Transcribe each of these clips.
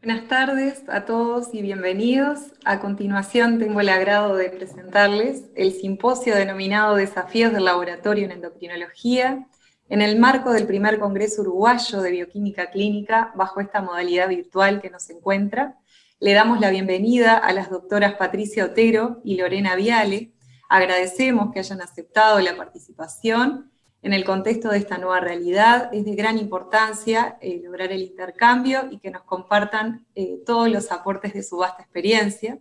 Buenas tardes a todos y bienvenidos. A continuación tengo el agrado de presentarles el simposio denominado Desafíos del Laboratorio en Endocrinología, en el marco del primer Congreso Uruguayo de Bioquímica Clínica, bajo esta modalidad virtual que nos encuentra. Le damos la bienvenida a las doctoras Patricia Otero y Lorena Viale. Agradecemos que hayan aceptado la participación. En el contexto de esta nueva realidad es de gran importancia lograr el intercambio y que nos compartan todos los aportes de su vasta experiencia.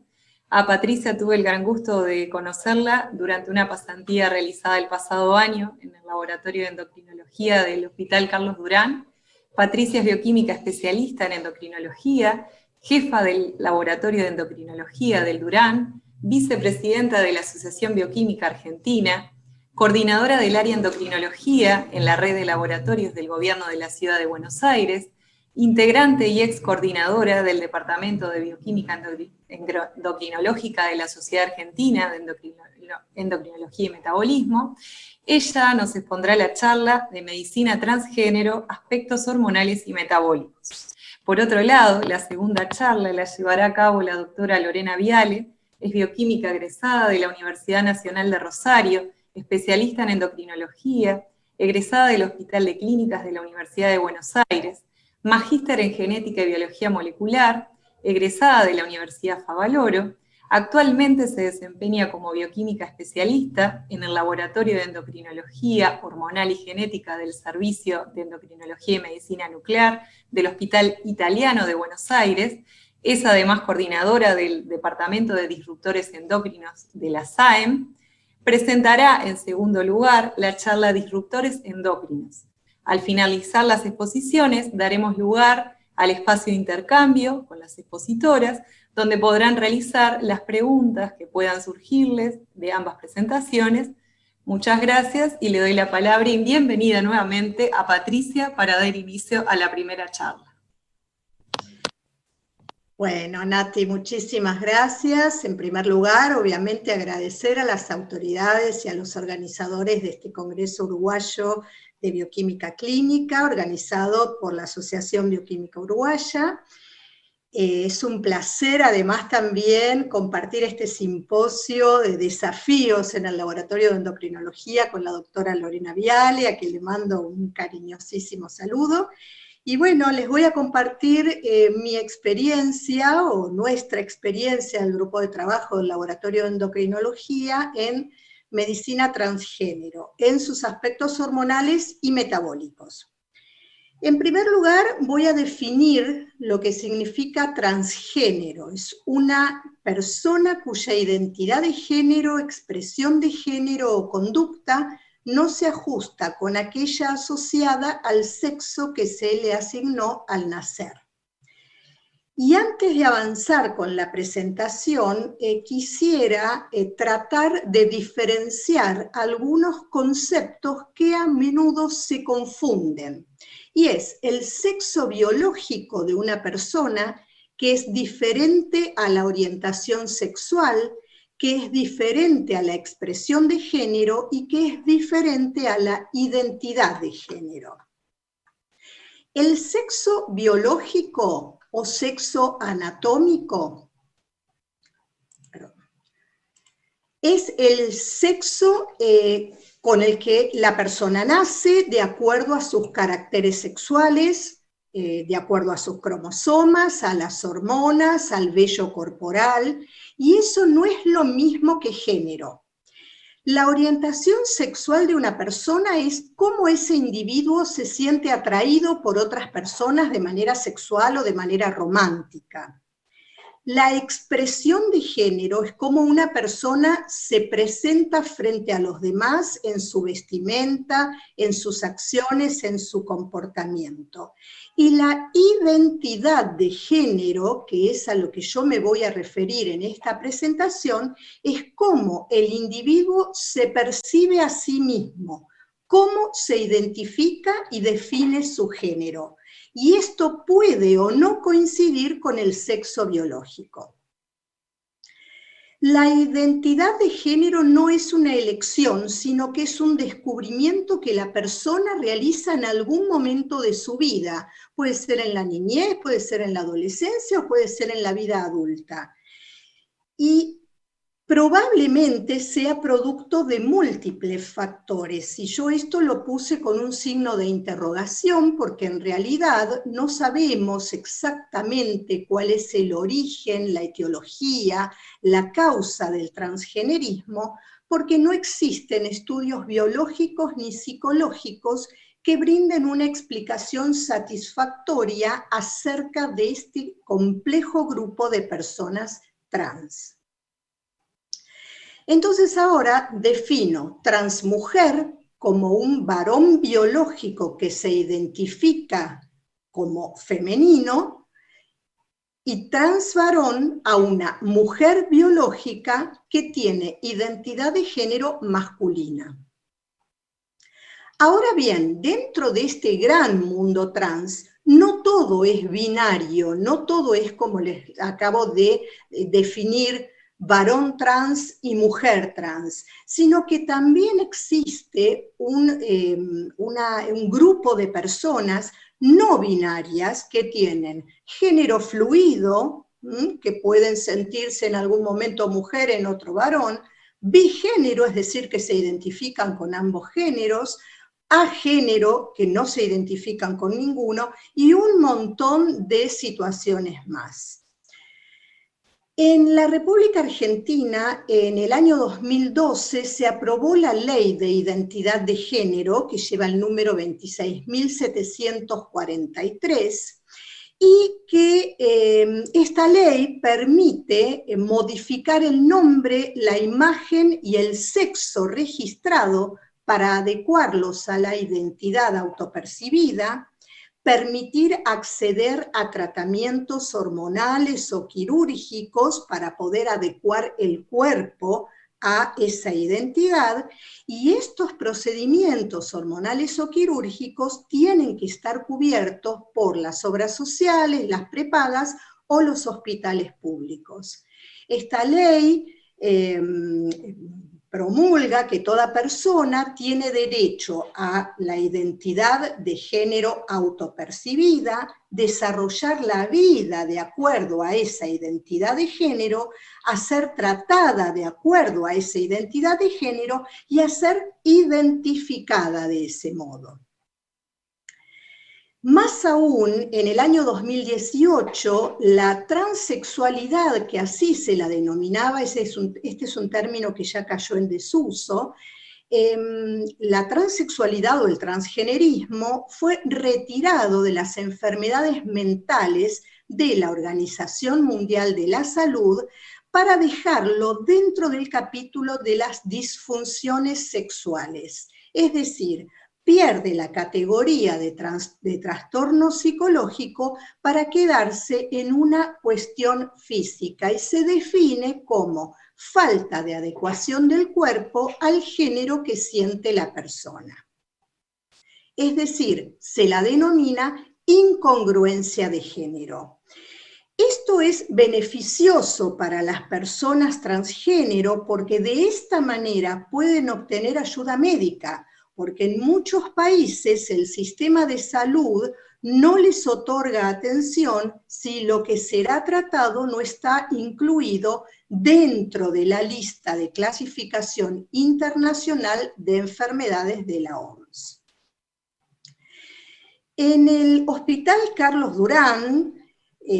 A Patricia tuve el gran gusto de conocerla durante una pasantía realizada el pasado año en el Laboratorio de Endocrinología del Hospital Carlos Durán. Patricia es bioquímica especialista en endocrinología, jefa del Laboratorio de Endocrinología del Durán, vicepresidenta de la Asociación Bioquímica Argentina, coordinadora del área endocrinología en la red de laboratorios del Gobierno de la Ciudad de Buenos Aires, integrante y ex coordinadora del Departamento de Bioquímica Endocrinológica de la Sociedad Argentina de Endocrinología y Metabolismo. Ella nos expondrá la charla de medicina transgénero, aspectos hormonales y metabólicos. Por otro lado, la segunda charla la llevará a cabo la doctora Lorena Viale, es bioquímica egresada de la Universidad Nacional de Rosario, especialista en endocrinología, egresada del Hospital de Clínicas de la Universidad de Buenos Aires, magíster en genética y biología molecular, egresada de la Universidad Favaloro. Actualmente se desempeña como bioquímica especialista en el Laboratorio de Endocrinología Hormonal y Genética del Servicio de Endocrinología y Medicina Nuclear del Hospital Italiano de Buenos Aires. Es además coordinadora del Departamento de Disruptores Endocrinos de la SAEM. Presentará en segundo lugar la charla Disruptores Endocrinos. Al finalizar las exposiciones daremos lugar al espacio de intercambio con las expositoras, donde podrán realizar las preguntas que puedan surgirles de ambas presentaciones. Muchas gracias y le doy la palabra y bienvenida nuevamente a Patricia para dar inicio a la primera charla. Bueno, Nati, muchísimas gracias. En primer lugar, obviamente agradecer a las autoridades y a los organizadores de este Congreso Uruguayo de Bioquímica Clínica, organizado por la Asociación Bioquímica Uruguaya. Es un placer, además, también compartir este simposio de desafíos en el Laboratorio de Endocrinología con la doctora Lorena Viale, a quien le mando un cariñosísimo saludo. Y bueno, les voy a compartir mi experiencia, o nuestra experiencia del grupo de trabajo del Laboratorio de Endocrinología en medicina transgénero, en sus aspectos hormonales y metabólicos. En primer lugar, voy a definir lo que significa transgénero. Es una persona cuya identidad de género, expresión de género o conducta no se ajusta con aquella asociada al sexo que se le asignó al nacer. Y antes de avanzar con la presentación, quisiera tratar de diferenciar algunos conceptos que a menudo se confunden. Y es el sexo biológico de una persona, que es diferente a la orientación sexual, que es diferente a la expresión de género y que es diferente a la identidad de género. El sexo biológico o sexo anatómico es el sexo con el que la persona nace de acuerdo a sus caracteres sexuales, de acuerdo a sus cromosomas, a las hormonas, al vello corporal, y eso no es lo mismo que género. La orientación sexual de una persona es cómo ese individuo se siente atraído por otras personas de manera sexual o de manera romántica. La expresión de género es cómo una persona se presenta frente a los demás en su vestimenta, en sus acciones, en su comportamiento. Y la identidad de género, que es a lo que yo me voy a referir en esta presentación, es cómo el individuo se percibe a sí mismo, cómo se identifica y define su género. Y esto puede o no coincidir con el sexo biológico. La identidad de género no es una elección, sino que es un descubrimiento que la persona realiza en algún momento de su vida. Puede ser en la niñez, puede ser en la adolescencia o puede ser en la vida adulta. Y probablemente sea producto de múltiples factores, y yo esto lo puse con un signo de interrogación porque en realidad no sabemos exactamente cuál es el origen, la etiología, la causa del transgenerismo, porque no existen estudios biológicos ni psicológicos que brinden una explicación satisfactoria acerca de este complejo grupo de personas trans. Entonces ahora defino transmujer como un varón biológico que se identifica como femenino y transvarón a una mujer biológica que tiene identidad de género masculina. Ahora bien, dentro de este gran mundo trans, no todo es binario, no todo es como les acabo de definir, varón trans y mujer trans, sino que también existe un grupo de personas no binarias que tienen género fluido, que pueden sentirse en algún momento mujer, en otro varón, bigénero, es decir, que se identifican con ambos géneros, agénero, que no se identifican con ninguno, y un montón de situaciones más. En la República Argentina, en el año 2012, se aprobó la Ley de Identidad de Género, que lleva el número 26.743, y que esta ley permite modificar el nombre, la imagen y el sexo registrado para adecuarlos a la identidad autopercibida, permitir acceder a tratamientos hormonales o quirúrgicos para poder adecuar el cuerpo a esa identidad, y estos procedimientos hormonales o quirúrgicos tienen que estar cubiertos por las obras sociales, las prepagas o los hospitales públicos. Esta ley promulga que toda persona tiene derecho a la identidad de género autopercibida, desarrollar la vida de acuerdo a esa identidad de género, a ser tratada de acuerdo a esa identidad de género y a ser identificada de ese modo. Más aún, en el año 2018, la transexualidad, que así se la denominaba, este es un término que ya cayó en desuso, la transexualidad o el transgenerismo fue retirado de las enfermedades mentales de la Organización Mundial de la Salud para dejarlo dentro del capítulo de las disfunciones sexuales. Es decir, pierde la categoría de trastorno psicológico para quedarse en una cuestión física y se define como falta de adecuación del cuerpo al género que siente la persona. Es decir, se la denomina incongruencia de género. Esto es beneficioso para las personas transgénero porque de esta manera pueden obtener ayuda médica, porque en muchos países el sistema de salud no les otorga atención si lo que será tratado no está incluido dentro de la lista de clasificación internacional de enfermedades de la OMS. En el Hospital Carlos Durán,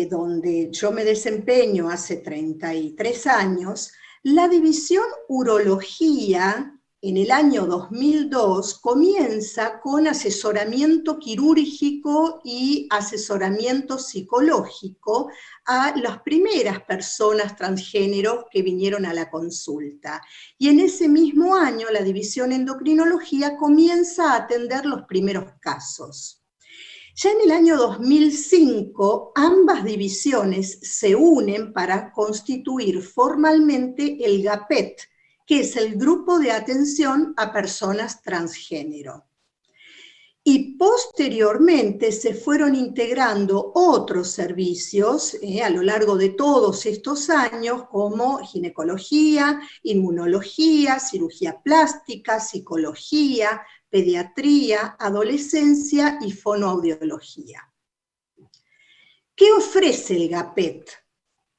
donde yo me desempeño hace 33 años, la división urología en el año 2002 comienza con asesoramiento quirúrgico y asesoramiento psicológico a las primeras personas transgénero que vinieron a la consulta. Y en ese mismo año la división endocrinología comienza a atender los primeros casos. Ya en el año 2005, ambas divisiones se unen para constituir formalmente el GAPET, que es el Grupo de Atención a Personas Transgénero. Y posteriormente se fueron integrando otros servicios a lo largo de todos estos años, como ginecología, inmunología, cirugía plástica, psicología, pediatría, adolescencia y fonoaudiología. ¿Qué ofrece el GAPET?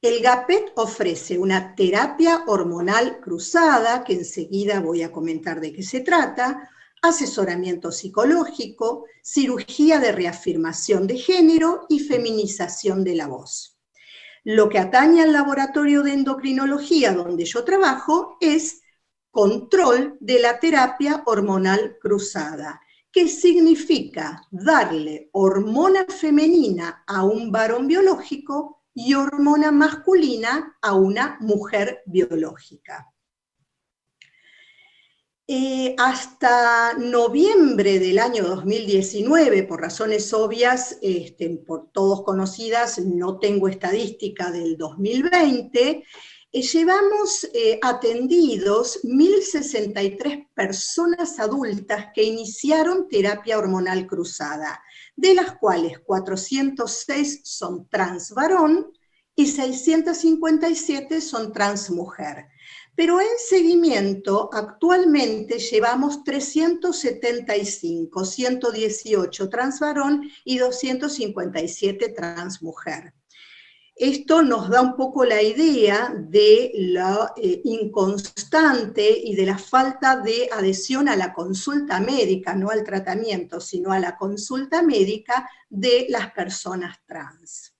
El GAPET ofrece una terapia hormonal cruzada, que enseguida voy a comentar de qué se trata, asesoramiento psicológico, cirugía de reafirmación de género y feminización de la voz. Lo que atañe al laboratorio de endocrinología donde yo trabajo es control de la terapia hormonal cruzada, que significa darle hormona femenina a un varón biológico y hormona masculina a una mujer biológica. Hasta noviembre del año 2019, por razones obvias, por todos conocidas, no tengo estadística del 2020, llevamos atendidos 1.063 personas adultas que iniciaron terapia hormonal cruzada, de las cuales 406 son trans varón y 657 son trans mujer. Pero en seguimiento, actualmente llevamos 375, 118 trans varón y 257 trans mujer. Esto nos da un poco la idea de la inconstante y de la falta de adhesión a la consulta médica, no al tratamiento, sino a la consulta médica de las personas trans.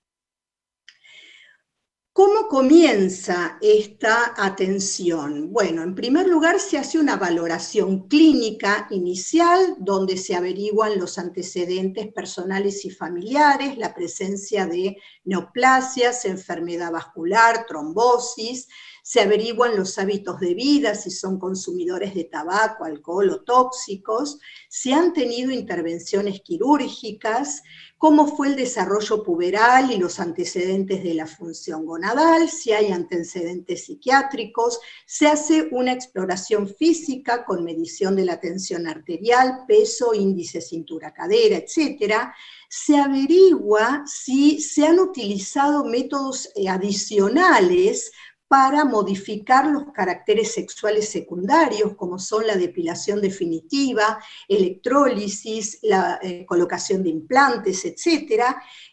¿Cómo comienza esta atención? Bueno, en primer lugar se hace una valoración clínica inicial donde se averiguan los antecedentes personales y familiares, la presencia de neoplasias, enfermedad vascular, trombosis, se averiguan los hábitos de vida, si son consumidores de tabaco, alcohol o tóxicos, si han tenido intervenciones quirúrgicas, cómo fue el desarrollo puberal y los antecedentes de la función gonadal, si hay antecedentes psiquiátricos, se hace una exploración física con medición de la tensión arterial, peso, índice cintura-cadera, etc. Se averigua si se han utilizado métodos adicionales para modificar los caracteres sexuales secundarios, como son la depilación definitiva, electrólisis, la colocación de implantes, etc.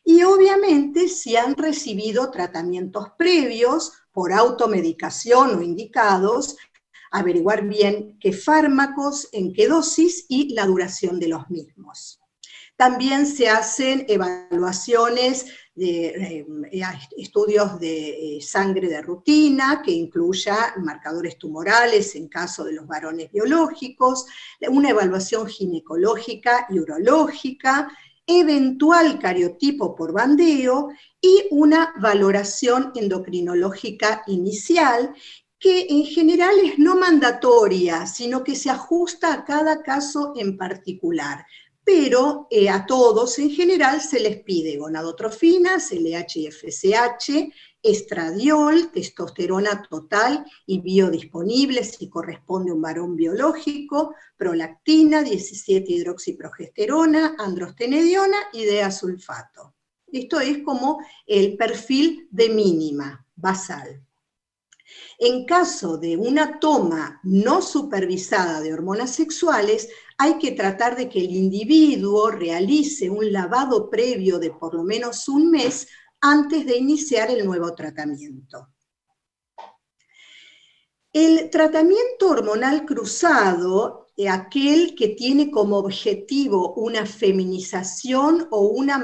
Y obviamente si han recibido tratamientos previos por automedicación o indicados, averiguar bien qué fármacos, en qué dosis y la duración de los mismos. También se hacen evaluaciones de estudios de sangre de rutina, que incluya marcadores tumorales en caso de los varones biológicos, una evaluación ginecológica y urológica, eventual cariotipo por bandeo y una valoración endocrinológica inicial, que en general es no mandatoria, sino que se ajusta a cada caso en particular. Pero a todos en general se les pide gonadotrofinas, LH y FSH, estradiol, testosterona total y biodisponible si corresponde a un varón biológico, prolactina, 17-hidroxiprogesterona, androstenediona y DEA-sulfato. Esto es como el perfil de mínima, basal. En caso de una toma no supervisada de hormonas sexuales, hay que tratar de que el individuo realice un lavado previo de por lo menos un mes antes de iniciar el nuevo tratamiento. El tratamiento hormonal cruzado, aquel que tiene como objetivo una feminización o una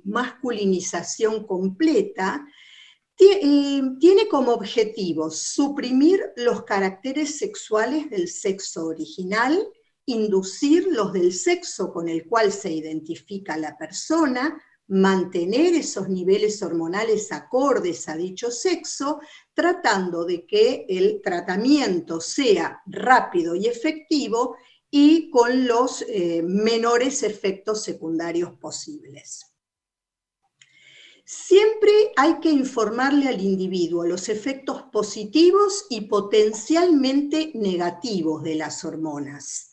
masculinización completa, tiene como objetivo suprimir los caracteres sexuales del sexo original, inducir los del sexo con el cual se identifica la persona, mantener esos niveles hormonales acordes a dicho sexo, tratando de que el tratamiento sea rápido y efectivo y con los menores efectos secundarios posibles. Siempre hay que informarle al individuo los efectos positivos y potencialmente negativos de las hormonas.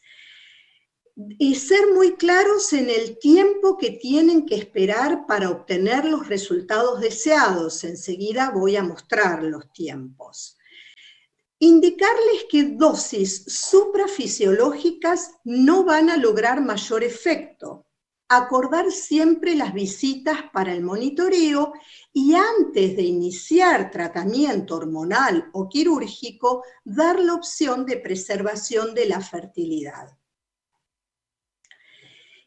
y ser muy claros en el tiempo que tienen que esperar para obtener los resultados deseados. Enseguida voy a mostrar los tiempos. Indicarles que dosis suprafisiológicas no van a lograr mayor efecto. Acordar siempre las visitas para el monitoreo y antes de iniciar tratamiento hormonal o quirúrgico, dar la opción de preservación de la fertilidad.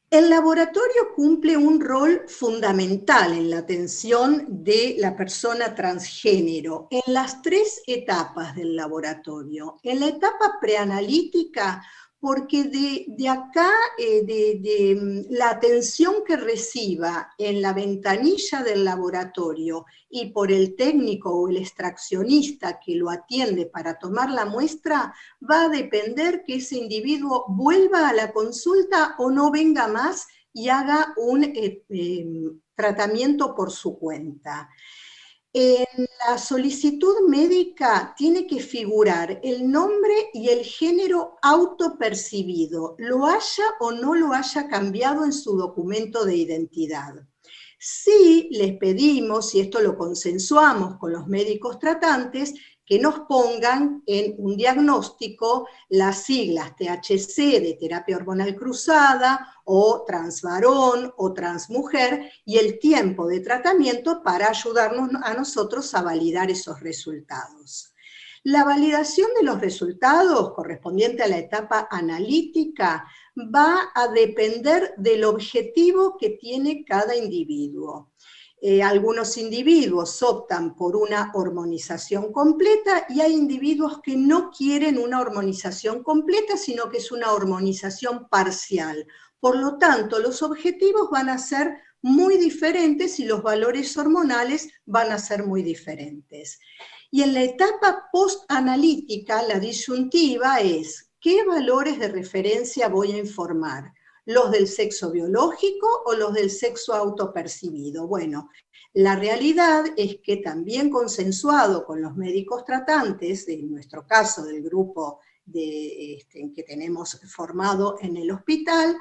El laboratorio cumple un rol fundamental en la atención de la persona transgénero en las 3 etapas del laboratorio. En la etapa preanalítica, porque de acá, la atención que reciba en la ventanilla del laboratorio y por el técnico o el extraccionista que lo atiende para tomar la muestra, va a depender que ese individuo vuelva a la consulta o no venga más y haga un tratamiento por su cuenta. En la solicitud médica tiene que figurar el nombre y el género autopercibido, lo haya o no lo haya cambiado en su documento de identidad. Sí les pedimos, y esto lo consensuamos con los médicos tratantes, que nos pongan en un diagnóstico las siglas THC de terapia hormonal cruzada, o transvarón, o transmujer, y el tiempo de tratamiento para ayudarnos a nosotros a validar esos resultados. La validación de los resultados correspondiente a la etapa analítica va a depender del objetivo que tiene cada individuo. Algunos individuos optan por una hormonización completa y hay individuos que no quieren una hormonización completa, sino que es una hormonización parcial. Por lo tanto, los objetivos van a ser muy diferentes y los valores hormonales van a ser muy diferentes. Y en la etapa postanalítica, la disyuntiva es, ¿qué valores de referencia voy a informar? ¿Los del sexo biológico o los del sexo autopercibido? Bueno, la realidad es que también consensuado con los médicos tratantes, en nuestro caso del grupo que tenemos formado en el hospital,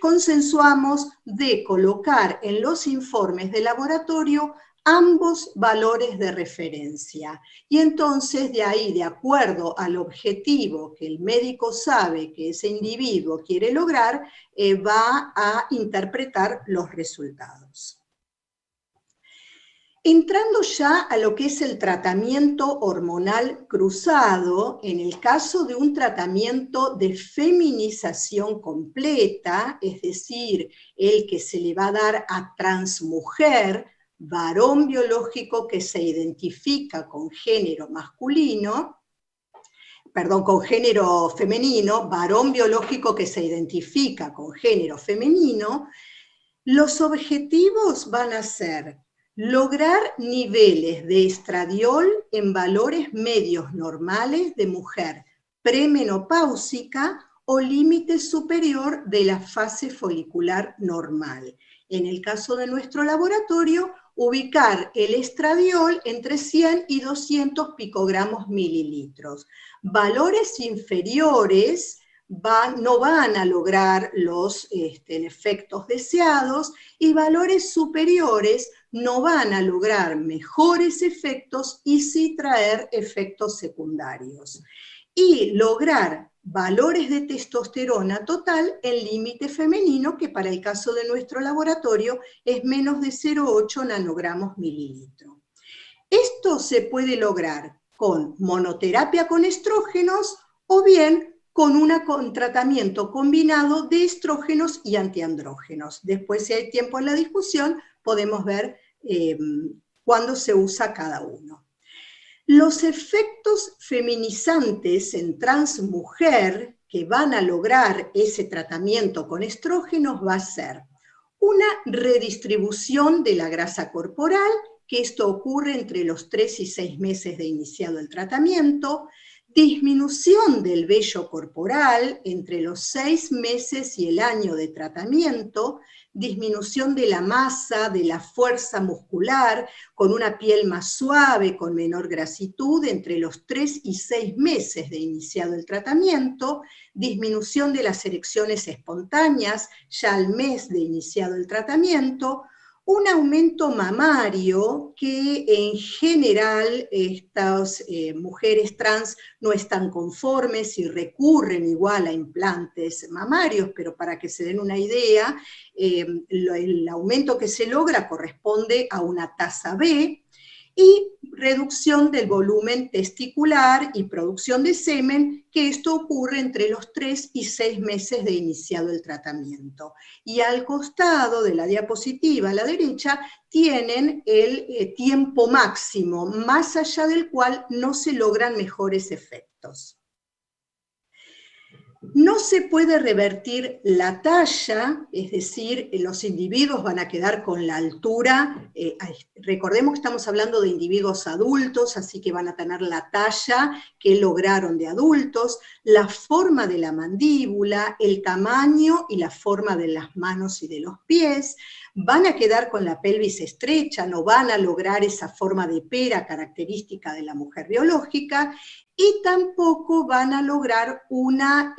consensuamos de colocar en los informes de laboratorio ambos valores de referencia. Y entonces de ahí, de acuerdo al objetivo que el médico sabe que ese individuo quiere lograr, va a interpretar los resultados. Entrando ya a lo que es el tratamiento hormonal cruzado, en el caso de un tratamiento de feminización completa, es decir, el que se le va a dar a transmujer, varón biológico que se identifica con género masculino, perdón, con género femenino, varón biológico que se identifica con género femenino, los objetivos van a ser lograr niveles de estradiol en valores medios normales de mujer premenopáusica o límite superior de la fase folicular normal. En el caso de nuestro laboratorio, ubicar el estradiol entre 100 y 200 picogramos mililitros. Valores inferiores no van a lograr los efectos deseados y valores superiores no van a lograr mejores efectos y sí traer efectos secundarios. Y lograr valores de testosterona total en límite femenino, que para el caso de nuestro laboratorio es menos de 0,8 nanogramos mililitro. Esto se puede lograr con monoterapia con estrógenos o bien con un tratamiento combinado de estrógenos y antiandrógenos. Después, si hay tiempo en la discusión, podemos ver cuándo se usa cada uno. Los efectos feminizantes en transmujer que van a lograr ese tratamiento con estrógenos va a ser una redistribución de la grasa corporal, que esto ocurre entre los 3 y 6 meses de iniciado el tratamiento, disminución del vello corporal entre los 6 meses y el año de tratamiento, disminución de la masa, de la fuerza muscular, con una piel más suave, con menor grasitud, entre los 3 y 6 meses de iniciado el tratamiento, disminución de las erecciones espontáneas ya al mes de iniciado el tratamiento, un aumento mamario que en general estas mujeres trans no están conformes y recurren igual a implantes mamarios, pero para que se den una idea, el aumento que se logra corresponde a una tasa B, y reducción del volumen testicular y producción de semen, que esto ocurre entre los 3 y 6 meses de iniciado el tratamiento. Y al costado de la diapositiva, a la derecha, tienen el tiempo máximo, más allá del cual no se logran mejores efectos. No se puede revertir la talla, es decir, los individuos van a quedar con la altura, recordemos que estamos hablando de individuos adultos, así que van a tener la talla que lograron de adultos, la forma de la mandíbula, el tamaño y la forma de las manos y de los pies, van a quedar con la pelvis estrecha, no van a lograr esa forma de pera característica de la mujer biológica, y tampoco van a lograr una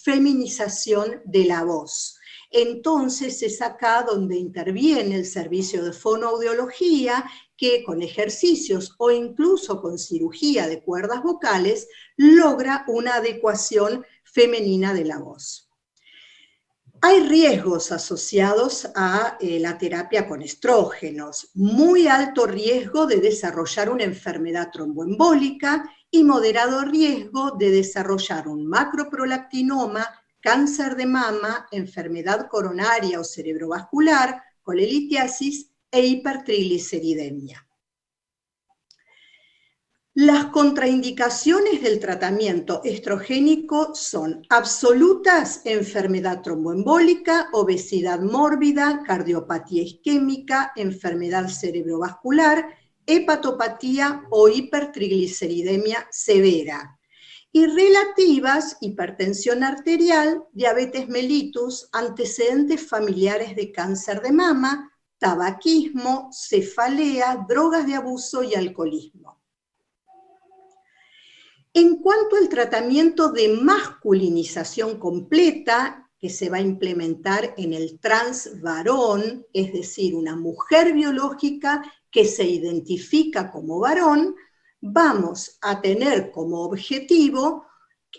feminización de la voz. Entonces es acá donde interviene el servicio de fonoaudiología, que con ejercicios o incluso con cirugía de cuerdas vocales logra una adecuación femenina de la voz. Hay riesgos asociados a la terapia con estrógenos, muy alto riesgo de desarrollar una enfermedad tromboembólica y moderado riesgo de desarrollar un macroprolactinoma, cáncer de mama, enfermedad coronaria o cerebrovascular, colelitiasis e hipertrigliceridemia. Las contraindicaciones del tratamiento estrogénico son absolutas: enfermedad tromboembólica, obesidad mórbida, cardiopatía isquémica, enfermedad cerebrovascular, hepatopatía o hipertrigliceridemia severa. Y relativas: hipertensión arterial, diabetes mellitus, antecedentes familiares de cáncer de mama, tabaquismo, cefalea, drogas de abuso y alcoholismo. En cuanto al tratamiento de masculinización completa, que se va a implementar en el trans varón, es decir, una mujer biológica que se identifica como varón, vamos a tener como objetivo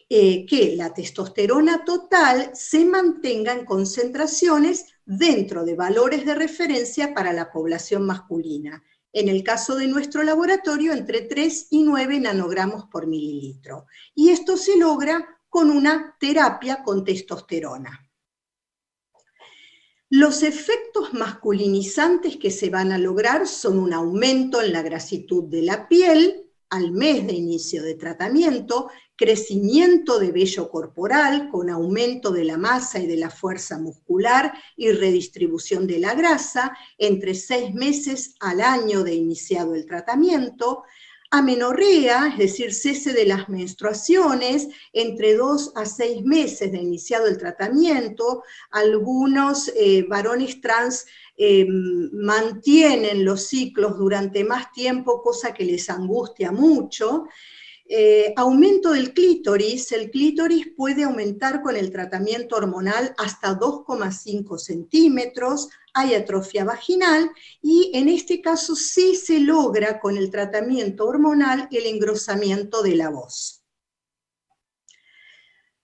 que la testosterona total se mantenga en concentraciones dentro de valores de referencia para la población masculina. En el caso de nuestro laboratorio, entre 3 y 9 nanogramos por mililitro. Y esto se logra con una terapia con testosterona. Los efectos masculinizantes que se van a lograr son un aumento en la grasitud de la piel al mes de inicio de tratamiento, crecimiento de vello corporal con aumento de la masa y de la fuerza muscular y redistribución de la grasa entre 6 meses al año de iniciado el tratamiento, amenorrea, es decir, cese de las menstruaciones entre 2 a 6 meses de iniciado el tratamiento. Algunos varones trans mantienen los ciclos durante más tiempo, cosa que les angustia mucho. Aumento del clítoris. El clítoris puede aumentar con el tratamiento hormonal hasta 2,5 centímetros, hay atrofia vaginal y en este caso sí se logra con el tratamiento hormonal el engrosamiento de la voz.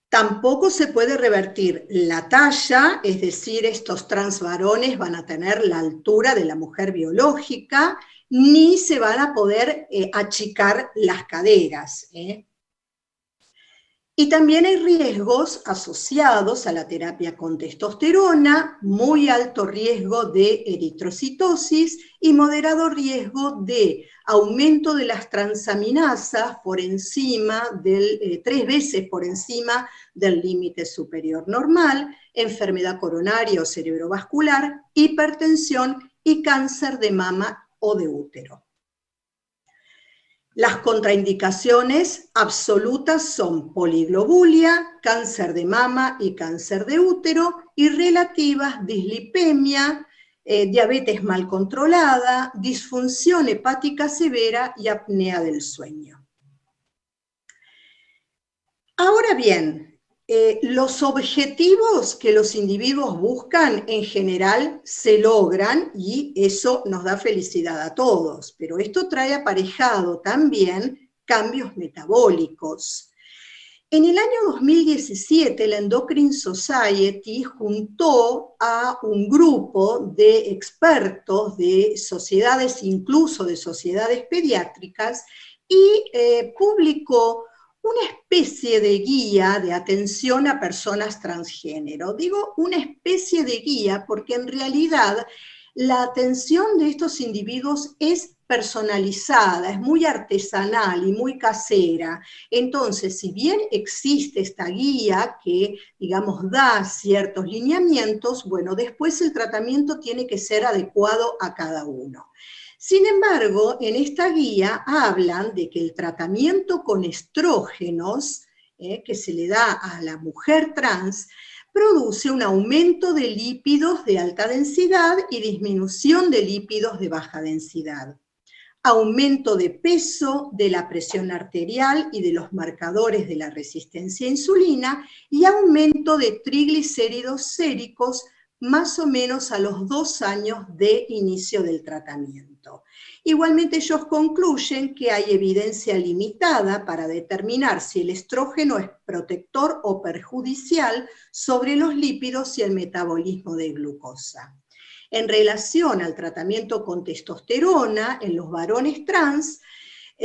Tampoco se puede revertir la talla, es decir, estos transvarones van a tener la altura de la mujer biológica, ni se van a poder achicar las caderas. Y también hay riesgos asociados a la terapia con testosterona, muy alto riesgo de eritrocitosis y moderado riesgo de aumento de las transaminasas por encima del, 3 veces por encima del límite superior normal, enfermedad coronaria o cerebrovascular, hipertensión y cáncer de mama o de útero. Las contraindicaciones absolutas son poliglobulia, cáncer de mama y cáncer de útero, y relativas dislipemia, diabetes mal controlada, disfunción hepática severa y apnea del sueño. Ahora bien, los objetivos que los individuos buscan en general se logran y eso nos da felicidad a todos, pero esto trae aparejado también cambios metabólicos. En el año 2017, la Endocrine Society juntó a un grupo de expertos de sociedades, incluso de sociedades pediátricas, y publicó una especie de guía de atención a personas transgénero. Digo una especie de guía porque en realidad la atención de estos individuos es personalizada, es muy artesanal y muy casera. Entonces, si bien existe esta guía que, digamos, da ciertos lineamientos, bueno, después el tratamiento tiene que ser adecuado a cada uno. Sin embargo, en esta guía hablan de que el tratamiento con estrógenos, que se le da a la mujer trans, produce un aumento de lípidos de alta densidad y disminución de lípidos de baja densidad, aumento de peso, de la presión arterial y de los marcadores de la resistencia a insulina, y aumento de triglicéridos séricos más o menos a los 2 años de inicio del tratamiento. Igualmente ellos concluyen que hay evidencia limitada para determinar si el estrógeno es protector o perjudicial sobre los lípidos y el metabolismo de glucosa. En relación al tratamiento con testosterona en los varones trans,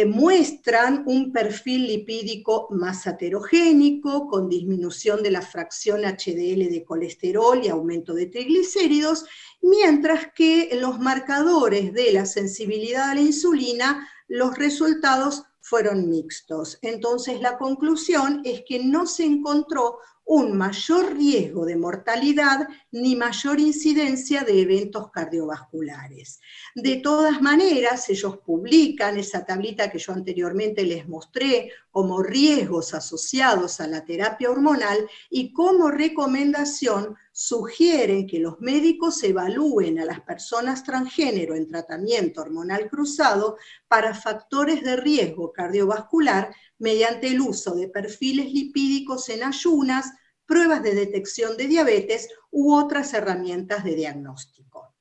muestran un perfil lipídico más heterogénico, con disminución de la fracción HDL de colesterol y aumento de triglicéridos, mientras que en los marcadores de la sensibilidad a la insulina, los resultados fueron mixtos. Entonces, la conclusión es que no se encontró un mayor riesgo de mortalidad ni mayor incidencia de eventos cardiovasculares. De todas maneras, ellos publican esa tablita que yo anteriormente les mostré como riesgos asociados a la terapia hormonal, y como recomendación sugieren que los médicos evalúen a las personas transgénero en tratamiento hormonal cruzado para factores de riesgo cardiovascular mediante el uso de perfiles lipídicos en ayunas, pruebas de detección de diabetes u otras herramientas de diagnóstico.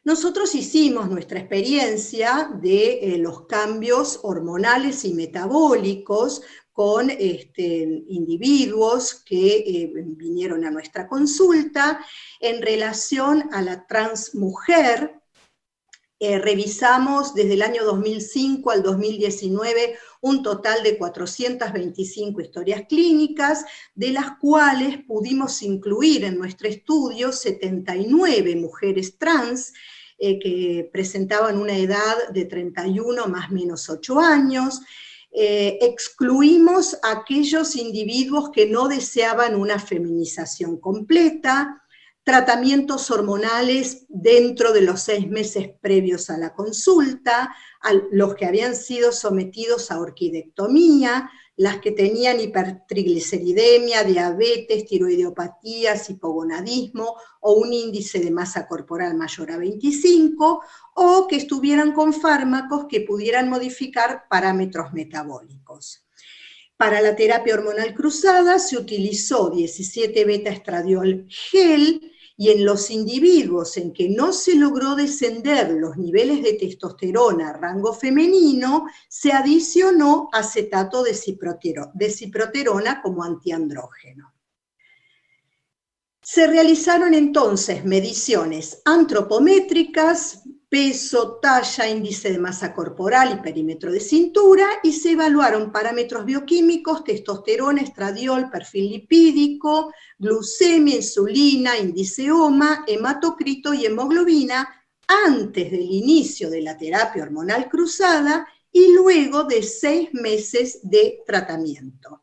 Nosotros hicimos nuestra experiencia de los cambios hormonales y metabólicos con individuos que vinieron a nuestra consulta. En relación a la transmujer, revisamos desde el año 2005 al 2019 un total de 425 historias clínicas, de las cuales pudimos incluir en nuestro estudio 79 mujeres trans que presentaban una edad de 31 más menos 8 años. Excluimos a aquellos individuos que no deseaban una feminización completa, tratamientos hormonales dentro de los 6 meses previos a la consulta, a los que habían sido sometidos a orquidectomía, las que tenían hipertrigliceridemia, diabetes, tiroideopatías, hipogonadismo o un índice de masa corporal mayor a 25, o que estuvieran con fármacos que pudieran modificar parámetros metabólicos. Para la terapia hormonal cruzada se utilizó 17 beta-estradiol gel, y en los individuos en que no se logró descender los niveles de testosterona a rango femenino, se adicionó acetato de ciproterona como antiandrógeno. Se realizaron entonces mediciones antropométricas, peso, talla, índice de masa corporal y perímetro de cintura, y se evaluaron parámetros bioquímicos, testosterona, estradiol, perfil lipídico, glucemia, insulina, índice OMA, hematocrito y hemoglobina antes del inicio de la terapia hormonal cruzada y luego de 6 meses de tratamiento.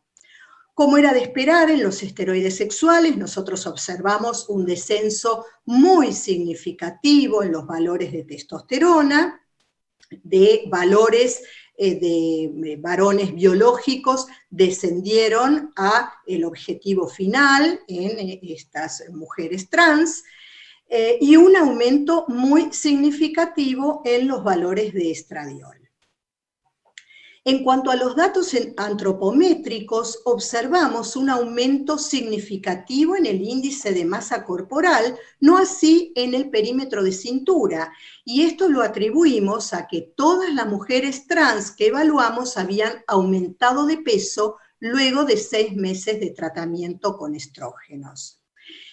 Como era de esperar, en los esteroides sexuales nosotros observamos un descenso muy significativo en los valores de testosterona. de valores de varones biológicos descendieron a el objetivo final en estas mujeres trans, y un aumento muy significativo en los valores de estradiol. En cuanto a los datos antropométricos, observamos un aumento significativo en el índice de masa corporal, no así en el perímetro de cintura, y esto lo atribuimos a que todas las mujeres trans que evaluamos habían aumentado de peso luego de 6 meses de tratamiento con estrógenos.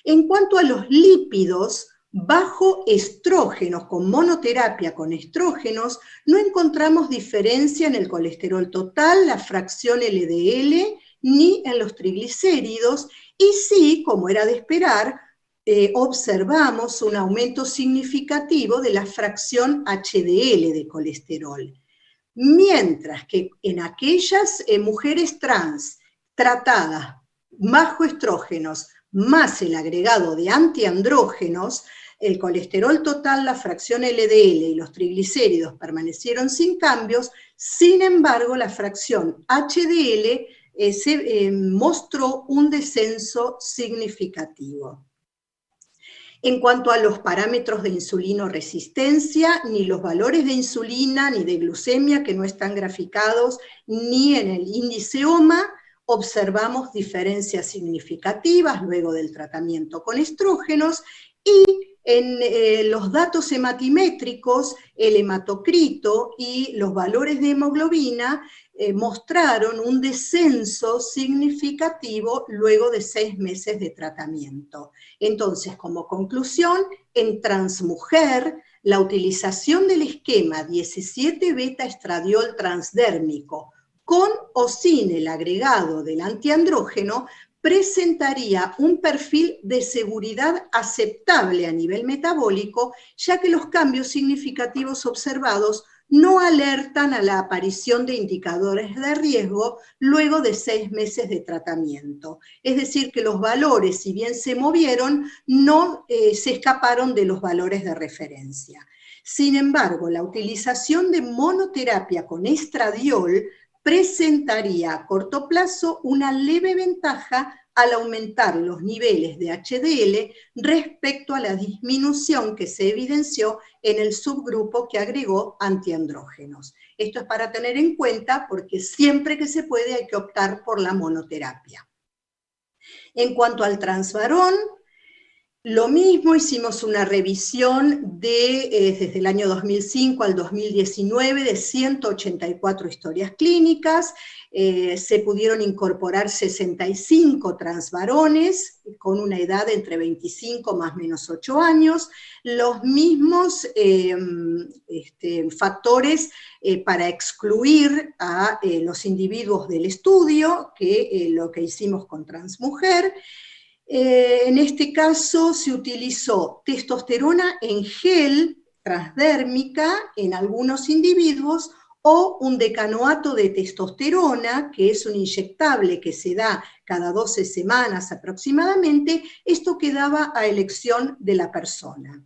En cuanto a los lípidos, bajo estrógenos, con monoterapia con estrógenos, no encontramos diferencia en el colesterol total, la fracción LDL, ni en los triglicéridos, y sí, como era de esperar, observamos un aumento significativo de la fracción HDL de colesterol. Mientras que en aquellas mujeres trans tratadas bajo estrógenos, más el agregado de antiandrógenos, el colesterol total, la fracción LDL y los triglicéridos permanecieron sin cambios. Sin embargo, la fracción HDL se mostró un descenso significativo. En cuanto a los parámetros de insulinoresistencia, ni los valores de insulina ni de glucemia, que no están graficados, ni en el índice OMA, observamos diferencias significativas luego del tratamiento con estrógenos, y en los datos hematimétricos, el hematocrito y los valores de hemoglobina mostraron un descenso significativo luego de 6 meses de tratamiento. Entonces, como conclusión, en transmujer, la utilización del esquema 17-beta-estradiol transdérmico con o sin el agregado del antiandrógeno presentaría un perfil de seguridad aceptable a nivel metabólico, ya que los cambios significativos observados no alertan a la aparición de indicadores de riesgo luego de 6 meses de tratamiento. Es decir, que los valores, si bien se movieron, no se escaparon de los valores de referencia. Sin embargo, la utilización de monoterapia con estradiol presentaría a corto plazo una leve ventaja al aumentar los niveles de HDL respecto a la disminución que se evidenció en el subgrupo que agregó antiandrógenos. Esto es para tener en cuenta porque siempre que se puede hay que optar por la monoterapia. En cuanto al transvarón, lo mismo, hicimos una revisión desde el año 2005 al 2019 de 184 historias clínicas. Se pudieron incorporar 65 transvarones con una edad entre 25 más menos 8 años. Los mismos factores para excluir a los individuos del estudio que lo que hicimos con transmujer. En este caso se utilizó testosterona en gel transdérmica en algunos individuos o un decanoato de testosterona, que es un inyectable que se da cada 12 semanas aproximadamente. Esto quedaba a elección de la persona.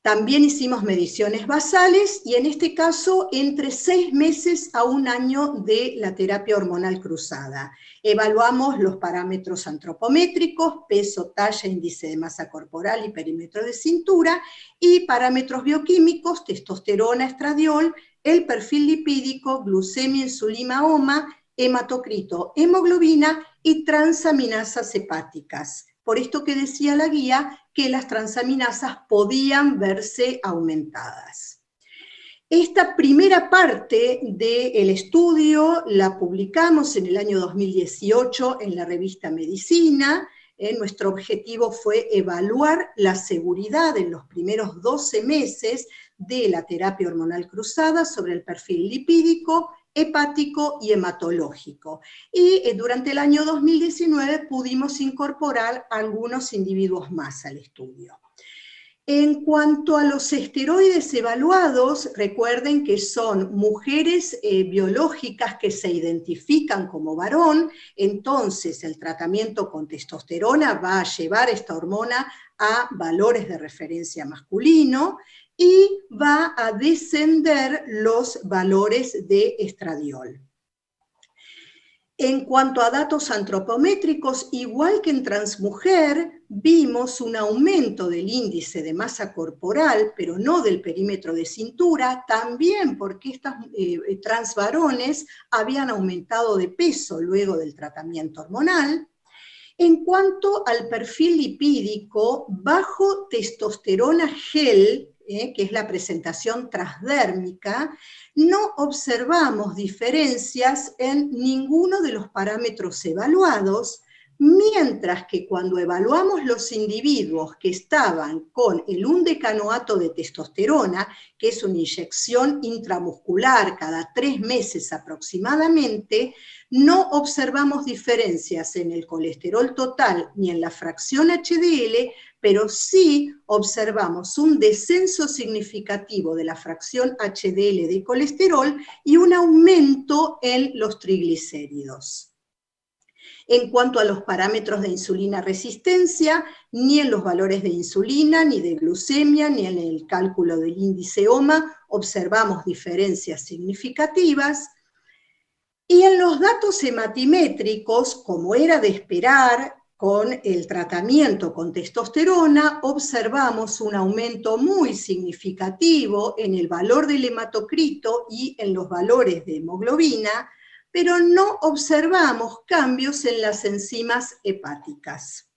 También hicimos mediciones basales y en este caso entre 6 meses a 1 año de la terapia hormonal cruzada. Evaluamos los parámetros antropométricos, peso, talla, índice de masa corporal y perímetro de cintura, y parámetros bioquímicos, testosterona, estradiol, el perfil lipídico, glucemia, insulina, OMA, hematocrito, hemoglobina y transaminasas hepáticas. Por esto que decía la guía, que las transaminasas podían verse aumentadas. Esta primera parte del estudio la publicamos en el año 2018 en la revista Medicina. Nuestro objetivo fue evaluar la seguridad en los primeros 12 meses de la terapia hormonal cruzada sobre el perfil lipídico, hepático y hematológico. Y durante el año 2019 pudimos incorporar algunos individuos más al estudio. En cuanto a los esteroides evaluados, recuerden que son mujeres biológicas que se identifican como varón, entonces el tratamiento con testosterona va a llevar esta hormona a valores de referencia masculino y va a descender los valores de estradiol. En cuanto a datos antropométricos, igual que en transmujer, vimos un aumento del índice de masa corporal, pero no del perímetro de cintura, también porque estos transvarones habían aumentado de peso luego del tratamiento hormonal. En cuanto al perfil lipídico, bajo testosterona gel, que es la presentación transdérmica, no observamos diferencias en ninguno de los parámetros evaluados, mientras que cuando evaluamos los individuos que estaban con el 1-decanoato de testosterona, que es una inyección intramuscular cada 3 meses aproximadamente, no observamos diferencias en el colesterol total ni en la fracción HDL, pero sí observamos un descenso significativo de la fracción HDL de colesterol y un aumento en los triglicéridos. En cuanto a los parámetros de insulina resistencia, ni en los valores de insulina, ni de glucemia, ni en el cálculo del índice OMA observamos diferencias significativas. Y en los datos hematimétricos, como era de esperar, con el tratamiento con testosterona, observamos un aumento muy significativo en el valor del hematocrito y en los valores de hemoglobina, pero no observamos cambios en las enzimas hepáticas.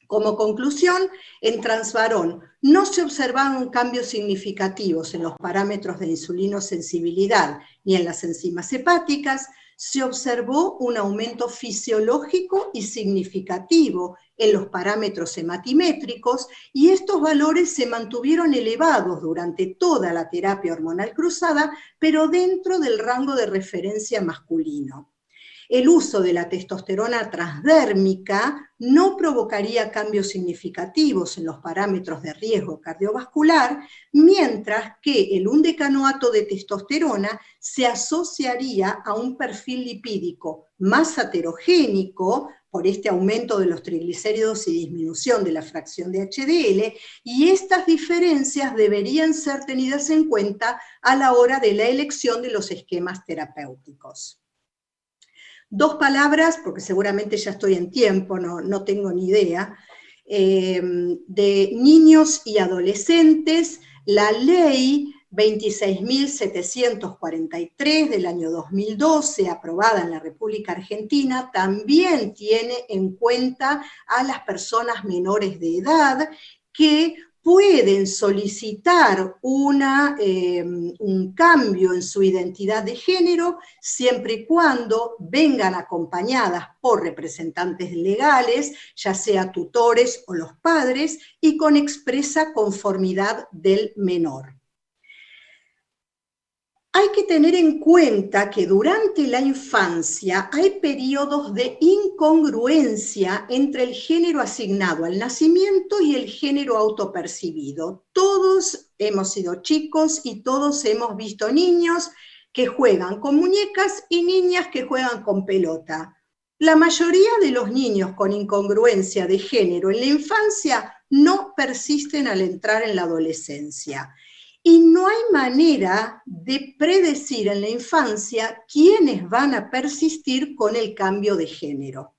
Como conclusión, en transvarón no se observaron cambios significativos en los parámetros de insulinosensibilidad ni en las enzimas hepáticas. Se observó un aumento fisiológico y significativo en los parámetros hematimétricos y estos valores se mantuvieron elevados durante toda la terapia hormonal cruzada, pero dentro del rango de referencia masculino. El uso de la testosterona transdérmica no provocaría cambios significativos en los parámetros de riesgo cardiovascular, mientras que el 1-decanoato de testosterona se asociaría a un perfil lipídico más aterogénico por este aumento de los triglicéridos y disminución de la fracción de HDL, y estas diferencias deberían ser tenidas en cuenta a la hora de la elección de los esquemas terapéuticos. 2 palabras, porque seguramente ya estoy en tiempo, no tengo ni idea, de niños y adolescentes. La ley 26.743 del año 2012, aprobada en la República Argentina, también tiene en cuenta a las personas menores de edad que pueden solicitar un cambio en su identidad de género siempre y cuando vengan acompañadas por representantes legales, ya sea tutores o los padres, y con expresa conformidad del menor. Hay que tener en cuenta que durante la infancia hay periodos de incongruencia entre el género asignado al nacimiento y el género autopercibido. Todos hemos sido chicos y todos hemos visto niños que juegan con muñecas y niñas que juegan con pelota. La mayoría de los niños con incongruencia de género en la infancia no persisten al entrar en la adolescencia. Y no hay manera de predecir en la infancia quiénes van a persistir con el cambio de género.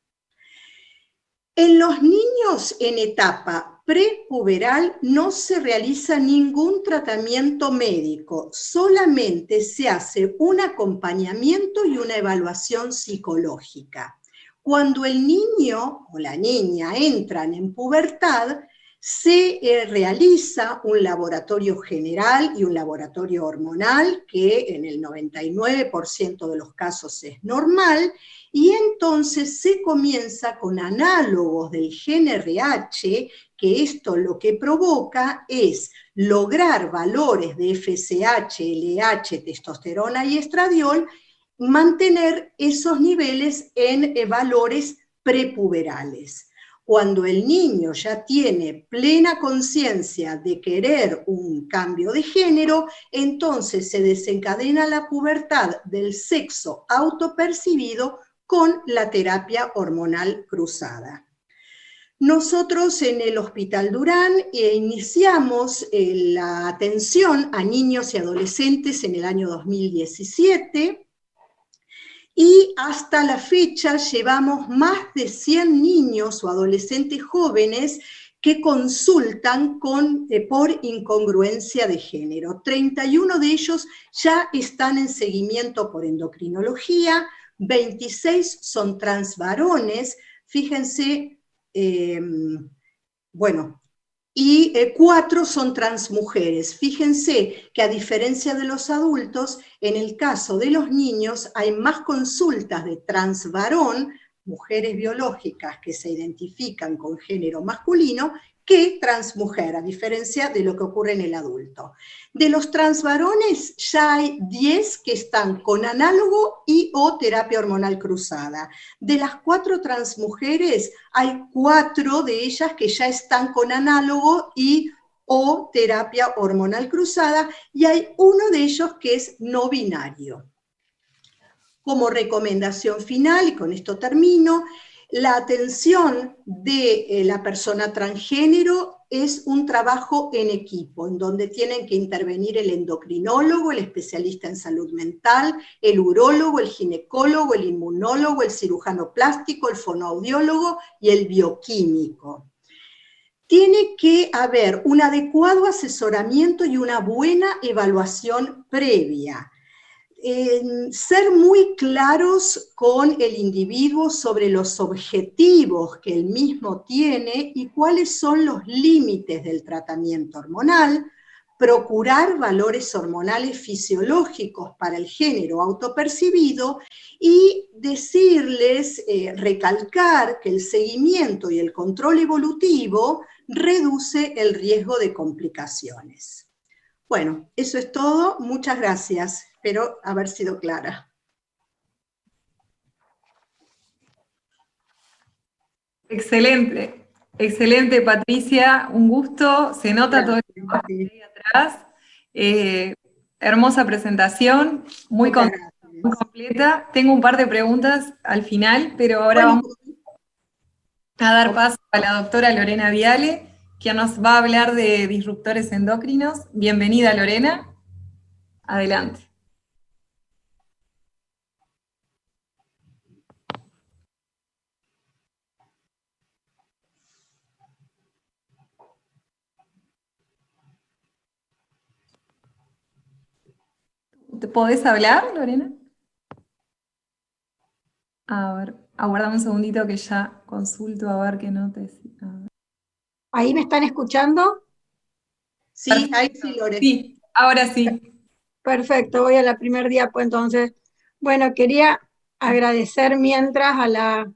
En los niños en etapa prepuberal no se realiza ningún tratamiento médico, solamente se hace un acompañamiento y una evaluación psicológica. Cuando el niño o la niña entran en pubertad, se realiza un laboratorio general y un laboratorio hormonal, que en el 99% de los casos es normal, y entonces se comienza con análogos del gen RH, que esto lo que provoca es lograr valores de FSH, LH, testosterona y estradiol, mantener esos niveles en valores prepuberales. Cuando el niño ya tiene plena conciencia de querer un cambio de género, entonces se desencadena la pubertad del sexo autopercibido con la terapia hormonal cruzada. Nosotros en el Hospital Durán iniciamos la atención a niños y adolescentes en el año 2017, y hasta la fecha llevamos más de 100 niños o adolescentes jóvenes que consultan por incongruencia de género. 31 de ellos ya están en seguimiento por endocrinología, 26 son transvarones, fíjense, bueno, y 4 son transmujeres. Fíjense que a diferencia de los adultos, en el caso de los niños hay más consultas de transvarón, mujeres biológicas que se identifican con género masculino, que transmujer, a diferencia de lo que ocurre en el adulto. De los transvarones ya hay 10 que están con análogo y o terapia hormonal cruzada. De las 4 transmujeres, hay 4 de ellas que ya están con análogo y o terapia hormonal cruzada, y hay uno de ellos que es no binario. Como recomendación final, y con esto termino, la atención de la persona transgénero es un trabajo en equipo, en donde tienen que intervenir el endocrinólogo, el especialista en salud mental, el urólogo, el ginecólogo, el inmunólogo, el cirujano plástico, el fonoaudiólogo y el bioquímico. Tiene que haber un adecuado asesoramiento y una buena evaluación previa. Ser muy claros con el individuo sobre los objetivos que él mismo tiene y cuáles son los límites del tratamiento hormonal, procurar valores hormonales fisiológicos para el género autopercibido y decirles, recalcar que el seguimiento y el control evolutivo reduce el riesgo de complicaciones. Bueno, eso es todo. Muchas gracias. Espero haber sido clara. Excelente, excelente Patricia, un gusto, se nota todo el trabajo que hay atrás. Hermosa presentación, muy completa. Tengo un par de preguntas al final, pero ahora vamos a dar paso a la doctora Lorena Viale, quien nos va a hablar de disruptores endocrinos. Bienvenida, Lorena. Adelante. ¿Te podés hablar, Lorena? A ver, aguardame un segundito que ya consulto a ver qué notes. ¿Ahí me están escuchando? Sí, ahí sí, Lorena. Sí, ahora sí. Perfecto, voy a la primer diapo entonces. Bueno, quería agradecer mientras a la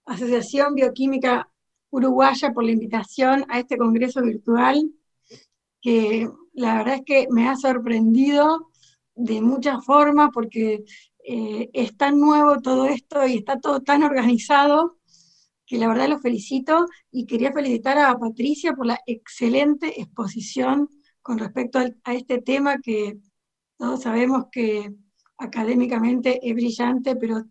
Asociación Bioquímica Uruguaya por la invitación a este congreso virtual, que la verdad es que me ha sorprendido de muchas formas porque es tan nuevo todo esto y está todo tan organizado que la verdad los felicito, y quería felicitar a Patricia por la excelente exposición con respecto a este tema que todos sabemos que académicamente es brillante, pero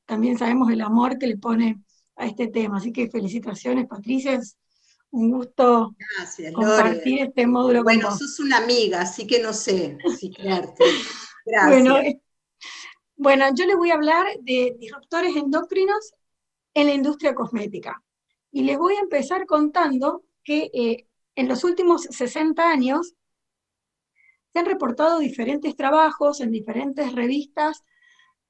también sabemos el amor que le pone a este tema. Así que felicitaciones, Patricia, es un gusto compartir este módulo con vos. Bueno, sos una amiga, así que no sé si creerte. Gracias. Bueno, yo les voy a hablar de disruptores endocrinos en la industria cosmética. Y les voy a empezar contando que en los últimos 60 años se han reportado diferentes trabajos en diferentes revistas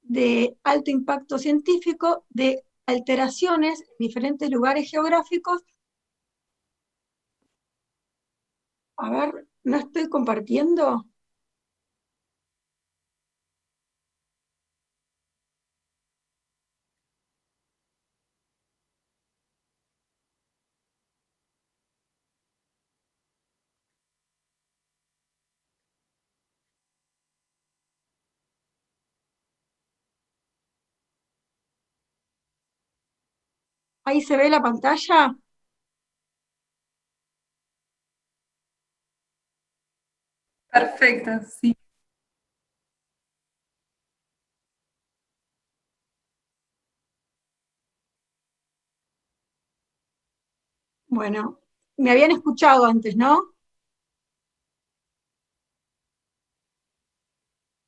de alto impacto científico de alteraciones en diferentes lugares geográficos. A ver, ¿no estoy compartiendo? ¿Ahí se ve la pantalla? Perfecto, sí. Bueno, me habían escuchado antes, ¿no?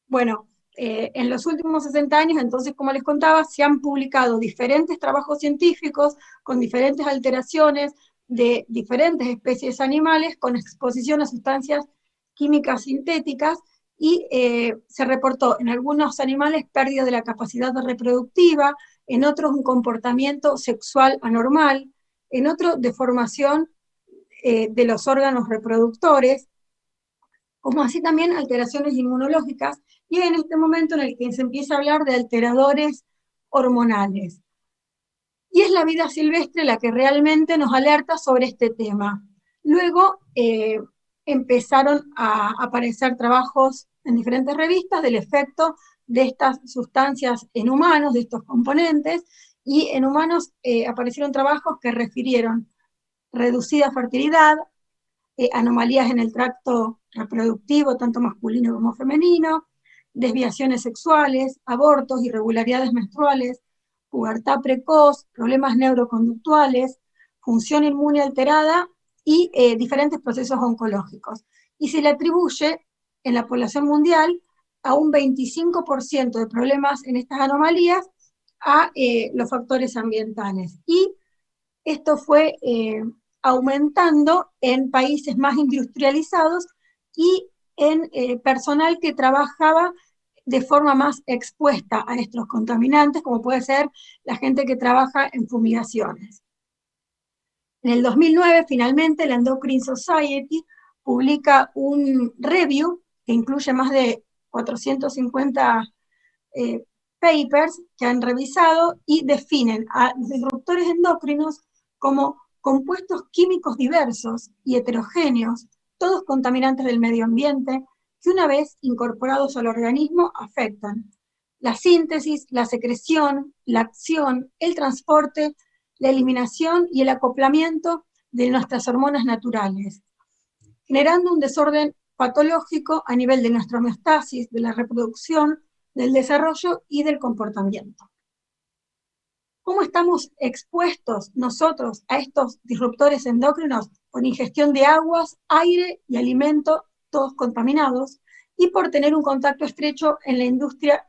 Bueno, en los últimos 60 años, entonces, como les contaba, se han publicado diferentes trabajos científicos con diferentes alteraciones de diferentes especies animales con exposición a sustancias químicas sintéticas y se reportó en algunos animales pérdida de la capacidad reproductiva, en otros un comportamiento sexual anormal, en otros deformación de los órganos reproductores, como así también alteraciones inmunológicas, y en este momento en el que se empieza a hablar de alteradores hormonales. Y es la vida silvestre la que realmente nos alerta sobre este tema. Luego empezaron a aparecer trabajos en diferentes revistas del efecto de estas sustancias en humanos, de estos componentes, y en humanos aparecieron trabajos que refirieron reducida fertilidad, anomalías en el tracto reproductivo, tanto masculino como femenino, desviaciones sexuales, abortos, irregularidades menstruales, pubertad precoz, problemas neuroconductuales, función inmune alterada y diferentes procesos oncológicos. Y se le atribuye en la población mundial a un 25% de problemas en estas anomalías a los factores ambientales. Y esto fue aumentando en países más industrializados y en personal que trabajaba de forma más expuesta a estos contaminantes, como puede ser la gente que trabaja en fumigaciones. En el 2009, finalmente, la Endocrine Society publica un review que incluye más de 450 papers que han revisado y definen a los disruptores endocrinos como compuestos químicos diversos y heterogéneos, todos contaminantes del medio ambiente, que una vez incorporados al organismo afectan la síntesis, la secreción, la acción, el transporte, la eliminación y el acoplamiento de nuestras hormonas naturales, generando un desorden patológico a nivel de nuestra homeostasis, de la reproducción, del desarrollo y del comportamiento. ¿Cómo estamos expuestos nosotros a estos disruptores endocrinos? Por ingestión de aguas, aire y alimento, todos contaminados, y por tener un contacto estrecho en la industria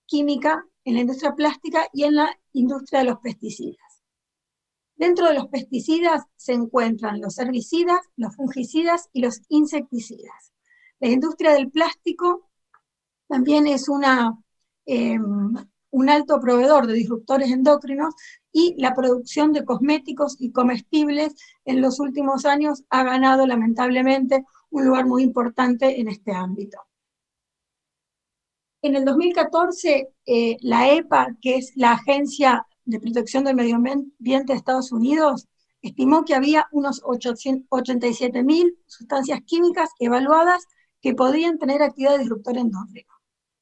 química, en la industria plástica y en la industria de los pesticidas. Dentro de los pesticidas se encuentran los herbicidas, los fungicidas y los insecticidas. La industria del plástico también es un alto proveedor de disruptores endocrinos, y la producción de cosméticos y comestibles en los últimos años ha ganado lamentablemente un lugar muy importante en este ámbito. En el 2014, la EPA, que es la Agencia de Protección del Medio Ambiente de Estados Unidos, estimó que había unos 87.000 sustancias químicas evaluadas que podrían tener actividad disruptora endócrina.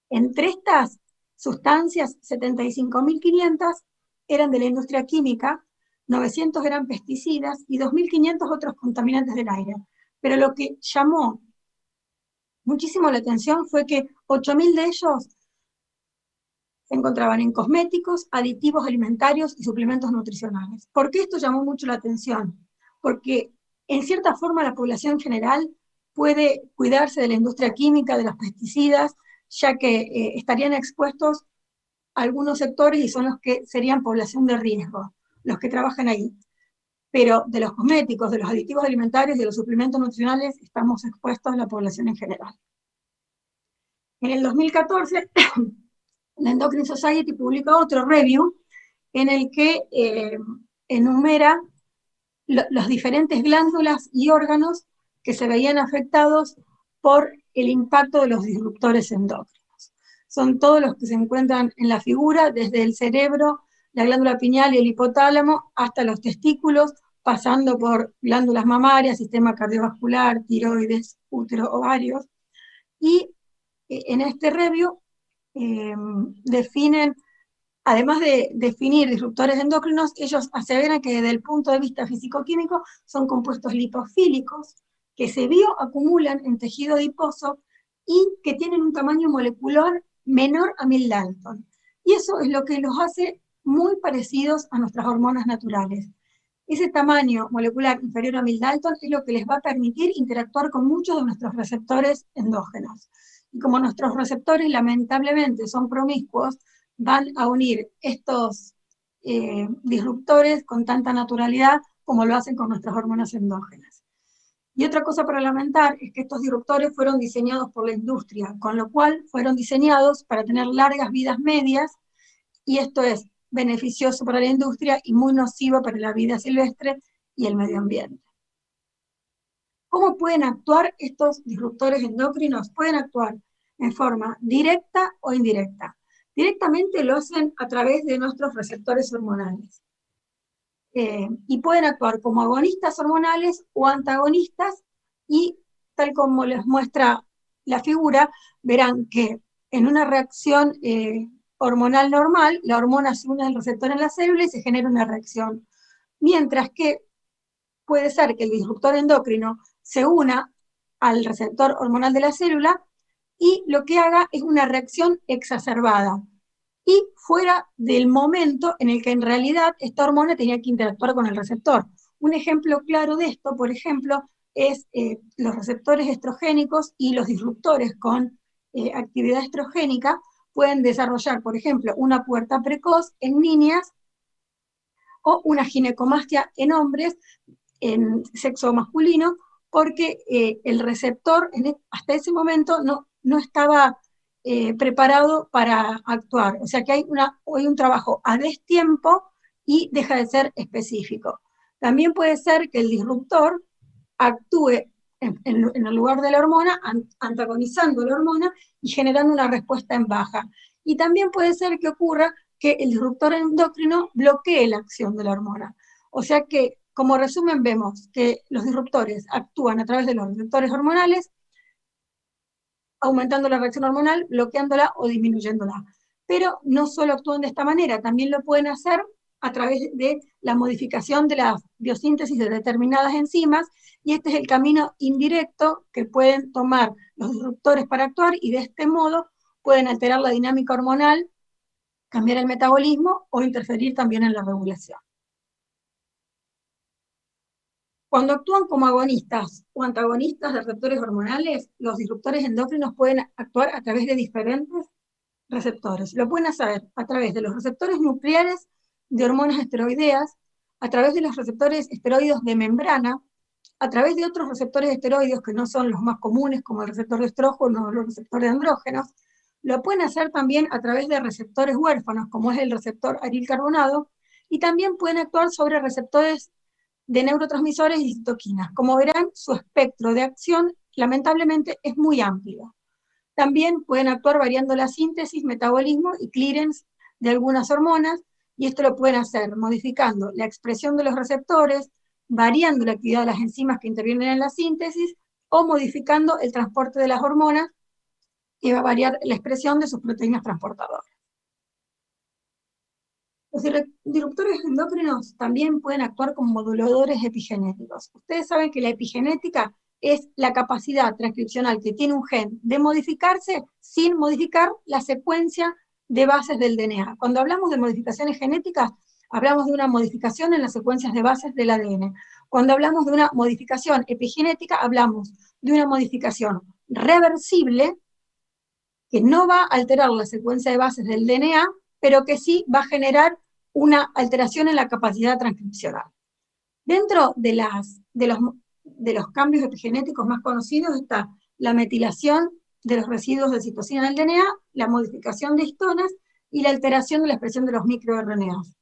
Entre estas sustancias, 75.500 eran de la industria química, 900 eran pesticidas y 2.500 otros contaminantes del aire. Pero lo que llamó muchísimo la atención fue que 8.000 de ellos se encontraban en cosméticos, aditivos alimentarios y suplementos nutricionales. ¿Por qué esto llamó mucho la atención? Porque en cierta forma la población general puede cuidarse de la industria química, de los pesticidas, ya que estarían expuestos a algunos sectores y son los que serían población de riesgo, los que trabajan ahí. Pero de los cosméticos, de los aditivos alimentarios y de los suplementos nutricionales estamos expuestos a la población en general. En el 2014, la Endocrine Society publica otro review en el que enumera las diferentes glándulas y órganos que se veían afectados por el impacto de los disruptores endócrinos. Son todos los que se encuentran en la figura, desde el cerebro, la glándula pineal y el hipotálamo, hasta los testículos, pasando por glándulas mamarias, sistema cardiovascular, tiroides, útero, ovarios. Y en este review definen, además de definir disruptores endócrinos, ellos aseveran que desde el punto de vista físico-químico son compuestos lipofílicos que se bioacumulan en tejido adiposo y que tienen un tamaño molecular menor a 1000 Dalton. Y eso es lo que los hace muy parecidos a nuestras hormonas naturales. Ese tamaño molecular inferior a 1000 Dalton es lo que les va a permitir interactuar con muchos de nuestros receptores endógenos. Y como nuestros receptores lamentablemente son promiscuos, van a unir estos disruptores con tanta naturalidad como lo hacen con nuestras hormonas endógenas. Y otra cosa para lamentar es que estos disruptores fueron diseñados por la industria, con lo cual fueron diseñados para tener largas vidas medias, y esto es beneficioso para la industria y muy nocivo para la vida silvestre y el medio ambiente. ¿Cómo pueden actuar estos disruptores endocrinos? Pueden actuar en forma directa o indirecta. Directamente lo hacen a través de nuestros receptores hormonales. Y pueden actuar como agonistas hormonales o antagonistas, y tal como les muestra la figura, verán que en una reacción hormonal normal, la hormona se une al receptor en la célula y se genera una reacción. Mientras que puede ser que el disruptor endocrino se una al receptor hormonal de la célula y lo que haga es una reacción exacerbada y fuera del momento en el que en realidad esta hormona tenía que interactuar con el receptor. Un ejemplo claro de esto, por ejemplo, es los receptores estrogénicos y los disruptores con actividad estrogénica pueden desarrollar, por ejemplo, una pubertad precoz en niñas o una ginecomastia en hombres en sexo masculino, porque el receptor hasta ese momento no estaba preparado para actuar. O sea que hay un trabajo a destiempo y deja de ser específico. También puede ser que el disruptor actúe en el lugar de la hormona, antagonizando la hormona y generando una respuesta en baja. Y también puede ser que ocurra que el disruptor endocrino bloquee la acción de la hormona. O sea que, como resumen, vemos que los disruptores actúan a través de los receptores hormonales, aumentando la reacción hormonal, bloqueándola o disminuyéndola. Pero no solo actúan de esta manera, también lo pueden hacer a través de la modificación de la biosíntesis de determinadas enzimas, y este es el camino indirecto que pueden tomar los disruptores para actuar, y de este modo pueden alterar la dinámica hormonal, cambiar el metabolismo o interferir también en la regulación. Cuando actúan como agonistas o antagonistas de receptores hormonales, los disruptores endocrinos pueden actuar a través de diferentes receptores. Lo pueden hacer a través de los receptores nucleares de hormonas esteroideas, a través de los receptores esteroides de membrana, a través de otros receptores esteroides que no son los más comunes, como el receptor de estrógeno o los receptores de andrógenos. Lo pueden hacer también a través de receptores huérfanos, como es el receptor aril carbonado, y también pueden actuar sobre receptores de neurotransmisores y citoquinas. Como verán, su espectro de acción lamentablemente es muy amplio. También pueden actuar variando la síntesis, metabolismo y clearance de algunas hormonas, y esto lo pueden hacer modificando la expresión de los receptores, variando la actividad de las enzimas que intervienen en la síntesis, o modificando el transporte de las hormonas, que va a variar la expresión de sus proteínas transportadoras. Los disruptores endocrinos también pueden actuar como moduladores epigenéticos. Ustedes saben que la epigenética es la capacidad transcripcional que tiene un gen de modificarse sin modificar la secuencia de bases del DNA. Cuando hablamos de modificaciones genéticas, hablamos de una modificación en las secuencias de bases del ADN. Cuando hablamos de una modificación epigenética, hablamos de una modificación reversible que no va a alterar la secuencia de bases del DNA, pero que sí va a generar una alteración en la capacidad transcripcional. Dentro de los cambios epigenéticos más conocidos está la metilación de los residuos de citosina en el DNA, la modificación de histonas y la alteración de la expresión de los microRNAs.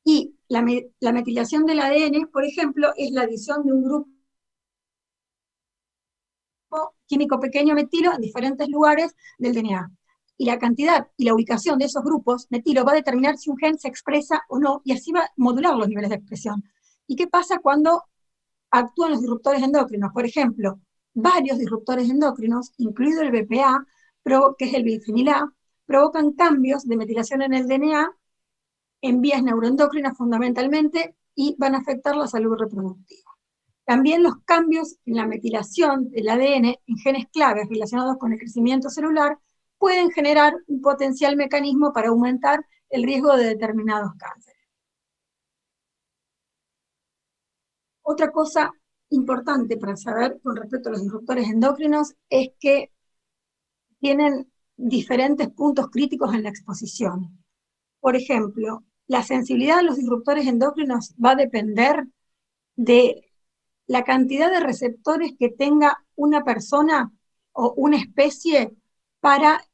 Y la metilación del ADN, por ejemplo, es la adición de un grupo químico pequeño metilo en diferentes lugares del DNA. Y la cantidad y la ubicación de esos grupos metilo va a determinar si un gen se expresa o no, y así va a modular los niveles de expresión. ¿Y qué pasa cuando actúan los disruptores endocrinos? Por ejemplo, varios disruptores endocrinos, incluido el BPA, que es el bifenil A, provocan cambios de metilación en el DNA en vías neuroendocrinas fundamentalmente, y van a afectar la salud reproductiva. También los cambios en la metilación del ADN en genes claves relacionados con el crecimiento celular pueden generar un potencial mecanismo para aumentar el riesgo de determinados cánceres. Otra cosa importante para saber con respecto a los disruptores endocrinos es que tienen diferentes puntos críticos en la exposición. Por ejemplo, la sensibilidad a los disruptores endocrinos va a depender de la cantidad de receptores que tenga una persona o una especie para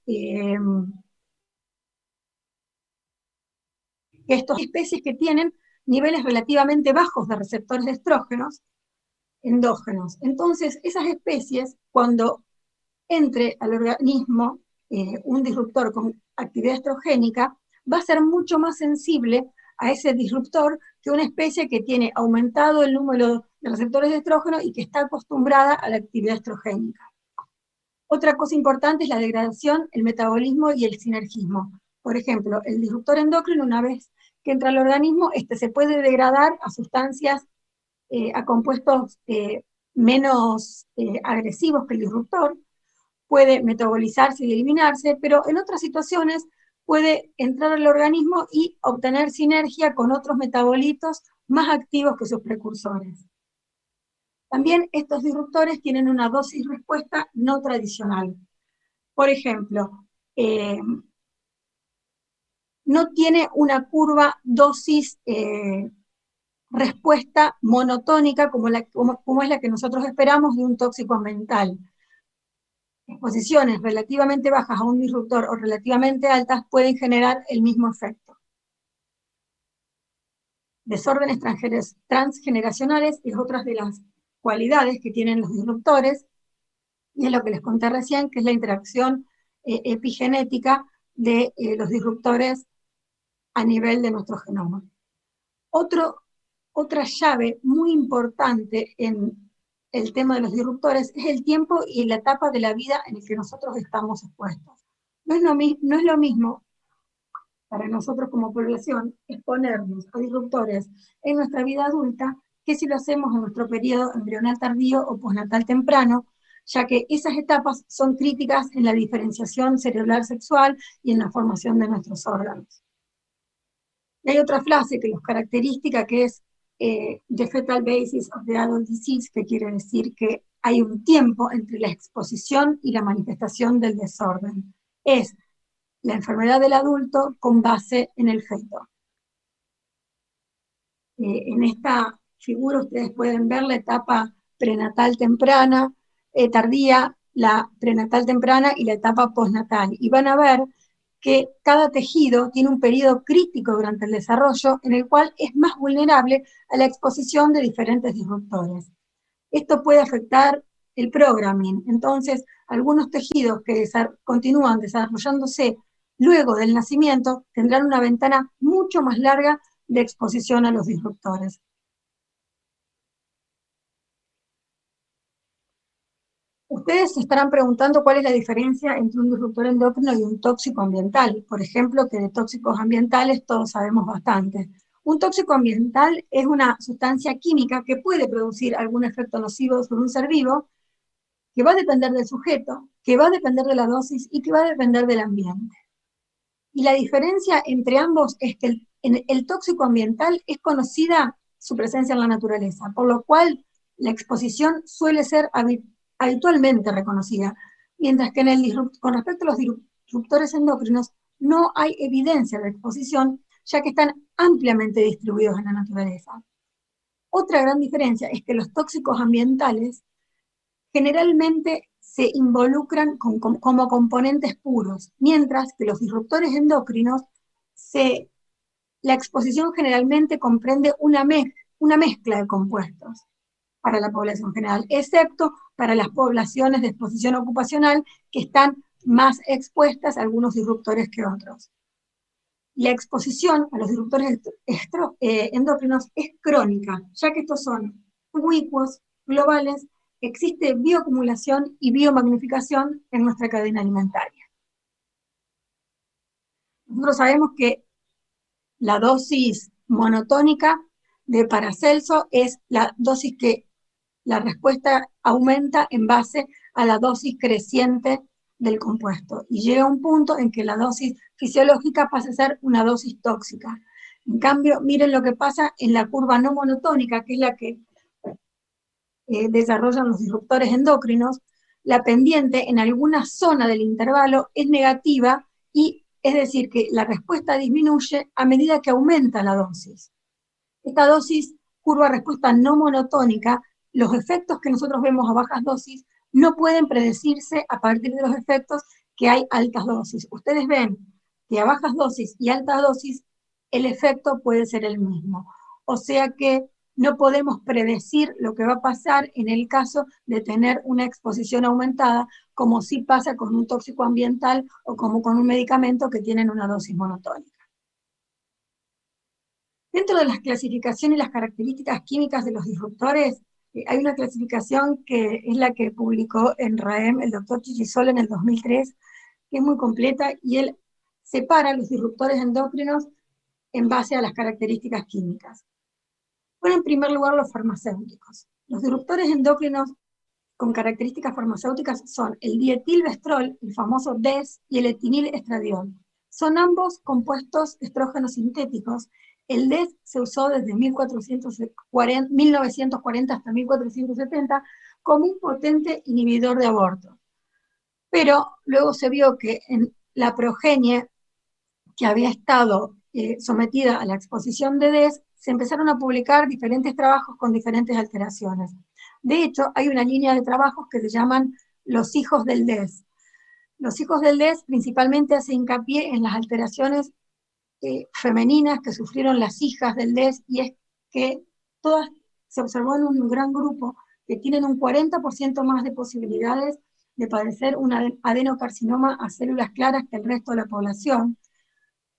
estas especies que tienen niveles relativamente bajos de receptores de estrógenos endógenos. Entonces, esas especies, cuando entre al organismo un disruptor con actividad estrogénica, va a ser mucho más sensible a ese disruptor que una especie que tiene aumentado el número de receptores de estrógeno y que está acostumbrada a la actividad estrogénica. Otra cosa importante es la degradación, el metabolismo y el sinergismo. Por ejemplo, el disruptor endocrino, una vez que entra al organismo, se puede degradar a sustancias, a compuestos menos agresivos que el disruptor, puede metabolizarse y eliminarse, pero en otras situaciones puede entrar al organismo y obtener sinergia con otros metabolitos más activos que sus precursores. También estos disruptores tienen una dosis respuesta no tradicional. Por ejemplo, no tiene una curva dosis respuesta monotónica como es la que nosotros esperamos de un tóxico ambiental. Exposiciones relativamente bajas a un disruptor o relativamente altas pueden generar el mismo efecto. Desórdenes transgeneracionales es otra de las cualidades que tienen los disruptores, y es lo que les conté recién, que es la interacción epigenética de los disruptores a nivel de nuestro genoma. Otra llave muy importante en el tema de los disruptores es el tiempo y la etapa de la vida en el que nosotros estamos expuestos. No es lo mismo para nosotros como población exponernos a disruptores en nuestra vida adulta que si lo hacemos en nuestro periodo embrional tardío o postnatal temprano, ya que esas etapas son críticas en la diferenciación cerebral sexual y en la formación de nuestros órganos. Y hay otra frase que los caracteriza, que es the fetal basis of the adult disease, que quiere decir que hay un tiempo entre la exposición y la manifestación del desorden. Es la enfermedad del adulto con base en el feto. En esta figura ustedes pueden ver la etapa prenatal temprana, tardía, la prenatal temprana y la etapa postnatal. Y van a ver que cada tejido tiene un periodo crítico durante el desarrollo en el cual es más vulnerable a la exposición de diferentes disruptores. Esto puede afectar el programming. Entonces, algunos tejidos que continúan desarrollándose luego del nacimiento tendrán una ventana mucho más larga de exposición a los disruptores. Ustedes se estarán preguntando cuál es la diferencia entre un disruptor endocrino y un tóxico ambiental. Por ejemplo, que de tóxicos ambientales todos sabemos bastante. Un tóxico ambiental es una sustancia química que puede producir algún efecto nocivo sobre un ser vivo, que va a depender del sujeto, que va a depender de la dosis y que va a depender del ambiente. Y la diferencia entre ambos es que el tóxico ambiental es conocida su presencia en la naturaleza, por lo cual la exposición suele ser habitualmente reconocida, mientras que con respecto a los disruptores endocrinos no hay evidencia de exposición, ya que están ampliamente distribuidos en la naturaleza. Otra gran diferencia es que los tóxicos ambientales generalmente se involucran como componentes puros, mientras que los disruptores endocrinos, la exposición generalmente comprende una mezcla de compuestos para la población general, excepto para las poblaciones de exposición ocupacional que están más expuestas a algunos disruptores que otros. La exposición a los disruptores endocrinos es crónica, ya que estos son ubicuos, globales. Existe bioacumulación y biomagnificación en nuestra cadena alimentaria. Nosotros sabemos que la dosis monotónica de Paracelso es la dosis que la respuesta aumenta en base a la dosis creciente del compuesto, y llega a un punto en que la dosis fisiológica pasa a ser una dosis tóxica. En cambio, miren lo que pasa en la curva no monotónica, que es la que desarrollan los disruptores endocrinos, la pendiente en alguna zona del intervalo es negativa, y es decir, que la respuesta disminuye a medida que aumenta la dosis. Esta dosis, curva respuesta no monotónica, los efectos que nosotros vemos a bajas dosis no pueden predecirse a partir de los efectos que hay altas dosis. Ustedes ven que a bajas dosis y altas dosis el efecto puede ser el mismo. O sea que no podemos predecir lo que va a pasar en el caso de tener una exposición aumentada, como sí pasa con un tóxico ambiental o como con un medicamento que tienen una dosis monotónica. Dentro de las clasificaciones y las características químicas de los disruptores, hay una clasificación que es la que publicó en RAEM el doctor Chichisola en el 2003, que es muy completa, y él separa los disruptores endocrinos en base a las características químicas. Bueno, en primer lugar, los farmacéuticos. Los disruptores endocrinos con características farmacéuticas son el dietilvestrol, el famoso DES, y el etinilestradiol. Son ambos compuestos estrógenos sintéticos. El DES se usó desde 1940 hasta 1470 como un potente inhibidor de aborto. Pero luego se vio que en la progenie que había estado sometida a la exposición de DES, se empezaron a publicar diferentes trabajos con diferentes alteraciones. De hecho, hay una línea de trabajos que se llaman los hijos del DES. Los hijos del DES principalmente hacen hincapié en las alteraciones femeninas que sufrieron las hijas del DES, y es que todas se observó en un gran grupo que tienen un 40% más de posibilidades de padecer un adenocarcinoma a células claras que el resto de la población,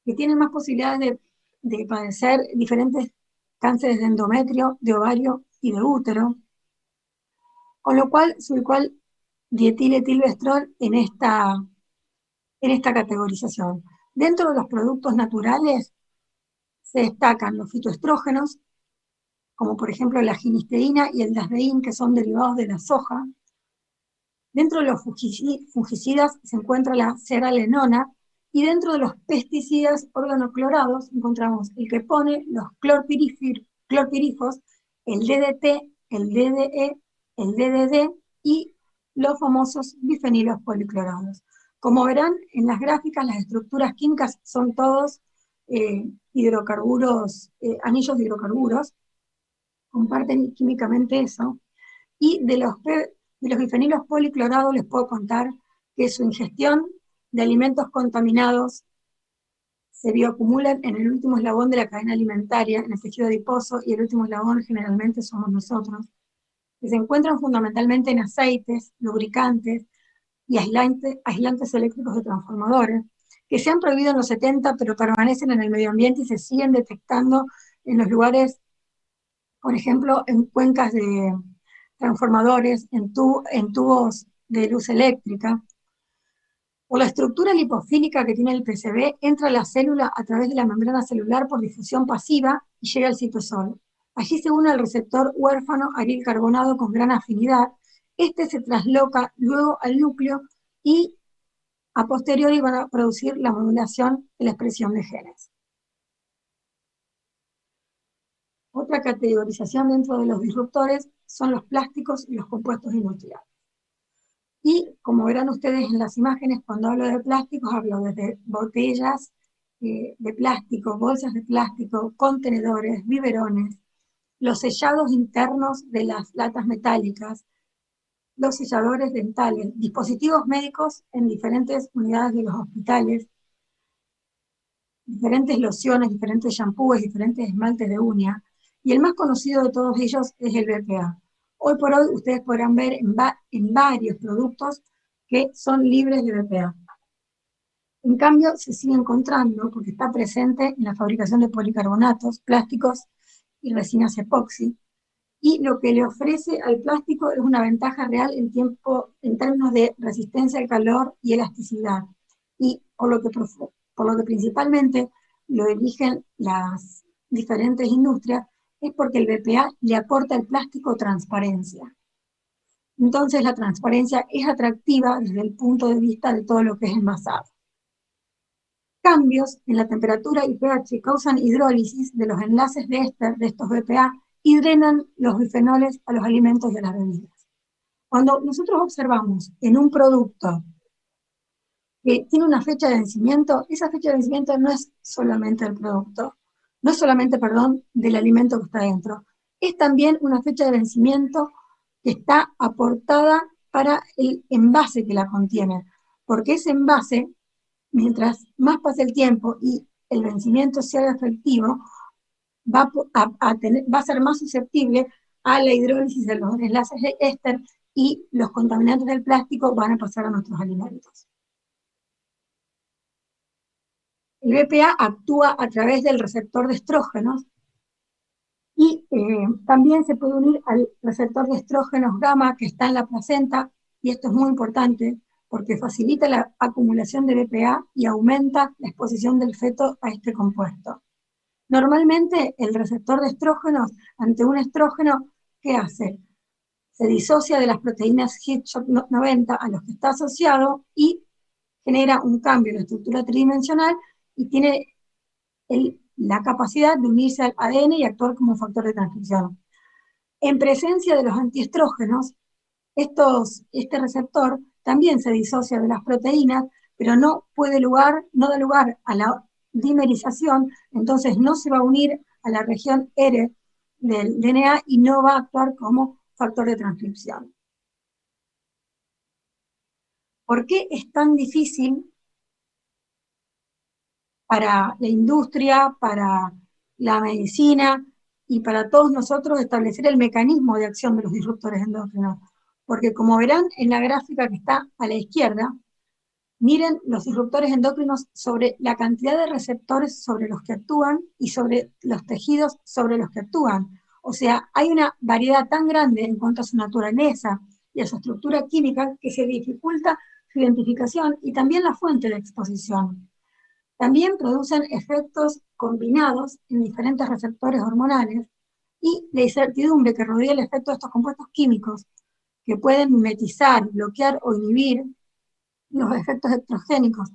que tienen más posibilidades de padecer diferentes cánceres de endometrio, de ovario y de útero, con lo cual se ubicó el dietil-etilvestrol en esta categorización. Dentro de los productos naturales se destacan los fitoestrógenos, como por ejemplo la ginisteína y el dasdeín, que son derivados de la soja. Dentro de los fungicidas se encuentra la cearalenona, y dentro de los pesticidas organoclorados encontramos el que pone los clorpirifos, el DDT, el DDE, el DDD y los famosos bifenilos policlorados. Como verán en las gráficas, las estructuras químicas son todos hidrocarburos, anillos de hidrocarburos, comparten químicamente eso, y de los bifenilos policlorados les puedo contar que su ingestión de alimentos contaminados se bioacumulan en el último eslabón de la cadena alimentaria, en el tejido adiposo, y el último eslabón generalmente somos nosotros, que se encuentran fundamentalmente en aceites, lubricantes y aislantes eléctricos de transformadores, que se han prohibido en los 70, pero permanecen en el medio ambiente y se siguen detectando en los lugares, por ejemplo, en cuencas de transformadores, en tubos de luz eléctrica. Por la estructura lipofílica que tiene el PCB, entra a la célula a través de la membrana celular por difusión pasiva y llega al citosol. Allí se une al receptor huérfano aril carbonado con gran afinidad. Este se trasloca luego al núcleo y a posteriori van a producir la modulación de la expresión de genes. Otra categorización dentro de los disruptores son los plásticos y los compuestos industriales. Y como verán ustedes en las imágenes, cuando hablo de plásticos, hablo desde botellas de plástico, bolsas de plástico, contenedores, biberones, los sellados internos de las latas metálicas, los selladores dentales, dispositivos médicos en diferentes unidades de los hospitales, diferentes lociones, diferentes shampoos, diferentes esmaltes de uña, y el más conocido de todos ellos es el BPA. Hoy por hoy ustedes podrán ver en varios productos que son libres de BPA. En cambio, se sigue encontrando porque está presente en la fabricación de policarbonatos, plásticos y resinas epoxi, y lo que le ofrece al plástico es una ventaja real en términos de resistencia al calor y elasticidad, y por lo que principalmente lo eligen las diferentes industrias, es porque el BPA le aporta al plástico transparencia. Entonces la transparencia es atractiva desde el punto de vista de todo lo que es envasado. Cambios en la temperatura y pH causan hidrólisis de los enlaces de éster de estos BPA y drenan los bifenoles a los alimentos y a las bebidas. Cuando nosotros observamos en un producto que tiene una fecha de vencimiento, esa fecha de vencimiento no es solamente el producto, no es solamente, perdón, del alimento que está dentro, es también una fecha de vencimiento que está aportada para el envase que la contiene, porque ese envase, mientras más pase el tiempo y el vencimiento sea efectivo, va a ser más susceptible a la hidrólisis de los enlaces de éster y los contaminantes del plástico van a pasar a nuestros alimentos. El BPA actúa a través del receptor de estrógenos y también se puede unir al receptor de estrógenos gamma que está en la placenta, y esto es muy importante porque facilita la acumulación de BPA y aumenta la exposición del feto a este compuesto. Normalmente el receptor de estrógenos, ante un estrógeno, ¿qué hace? Se disocia de las proteínas HIT-90 a los que está asociado y genera un cambio en la estructura tridimensional y tiene la capacidad de unirse al ADN y actuar como factor de transcripción. En presencia de los antiestrógenos, este receptor también se disocia de las proteínas, pero no da lugar a la dimerización, entonces no se va a unir a la región R del DNA y no va a actuar como factor de transcripción. ¿Por qué es tan difícil para la industria, para la medicina y para todos nosotros establecer el mecanismo de acción de los disruptores endócrinos? Porque como verán en la gráfica que está a la izquierda, miren los disruptores endocrinos sobre la cantidad de receptores sobre los que actúan y sobre los tejidos sobre los que actúan. O sea, hay una variedad tan grande en cuanto a su naturaleza y a su estructura química que se dificulta su identificación y también la fuente de exposición. También producen efectos combinados en diferentes receptores hormonales y la incertidumbre que rodea el efecto de estos compuestos químicos que pueden mimetizar, bloquear o inhibir los efectos estrogénicos,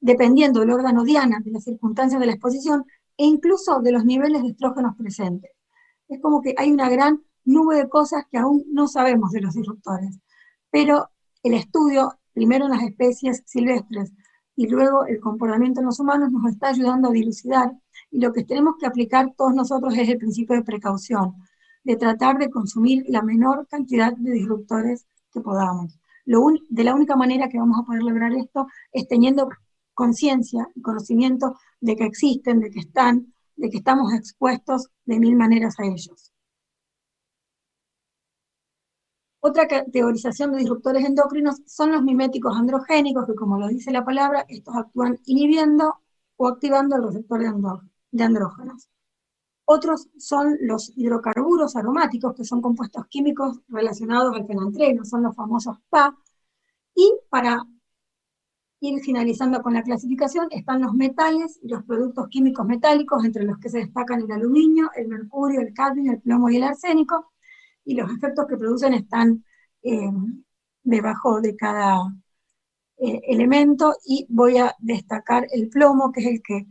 dependiendo del órgano diana, de las circunstancias de la exposición e incluso de los niveles de estrógenos presentes. Es como que hay una gran nube de cosas que aún no sabemos de los disruptores, pero el estudio, primero en las especies silvestres y luego el comportamiento en los humanos, nos está ayudando a dilucidar, y lo que tenemos que aplicar todos nosotros es el principio de precaución, de tratar de consumir la menor cantidad de disruptores que podamos. De la única manera que vamos a poder lograr esto es teniendo conciencia y conocimiento de que existen, de que están, de que estamos expuestos de mil maneras a ellos. Otra categorización de disruptores endocrinos son los miméticos androgénicos, que como lo dice la palabra, estos actúan inhibiendo o activando el receptor de andrógenos. Otros son los hidrocarburos aromáticos, que son compuestos químicos relacionados al fenantreno, son los famosos PA. Y para ir finalizando con la clasificación, están los metales y los productos químicos metálicos, entre los que se destacan el aluminio, el mercurio, el cadmio, el plomo y el arsénico, y los efectos que producen están debajo de cada elemento, y voy a destacar el plomo, que es el que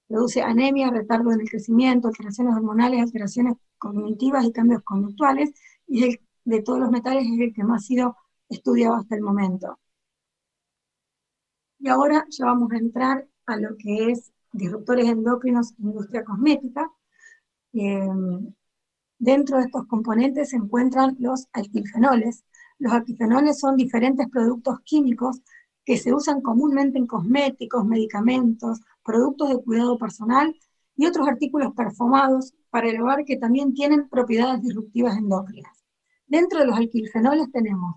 produce anemia, retardo en el crecimiento, alteraciones hormonales, alteraciones cognitivas y cambios conductuales, y de todos los metales es el que más ha sido estudiado hasta el momento. Y ahora ya vamos a entrar a lo que es disruptores endocrinos en industria cosmética. Dentro de estos componentes se encuentran los alquilfenoles. Los alquilfenoles son diferentes productos químicos que se usan comúnmente en cosméticos, medicamentos, productos de cuidado personal y otros artículos perfumados para el hogar, que también tienen propiedades disruptivas endocrinas. Dentro de los alquilfenoles tenemos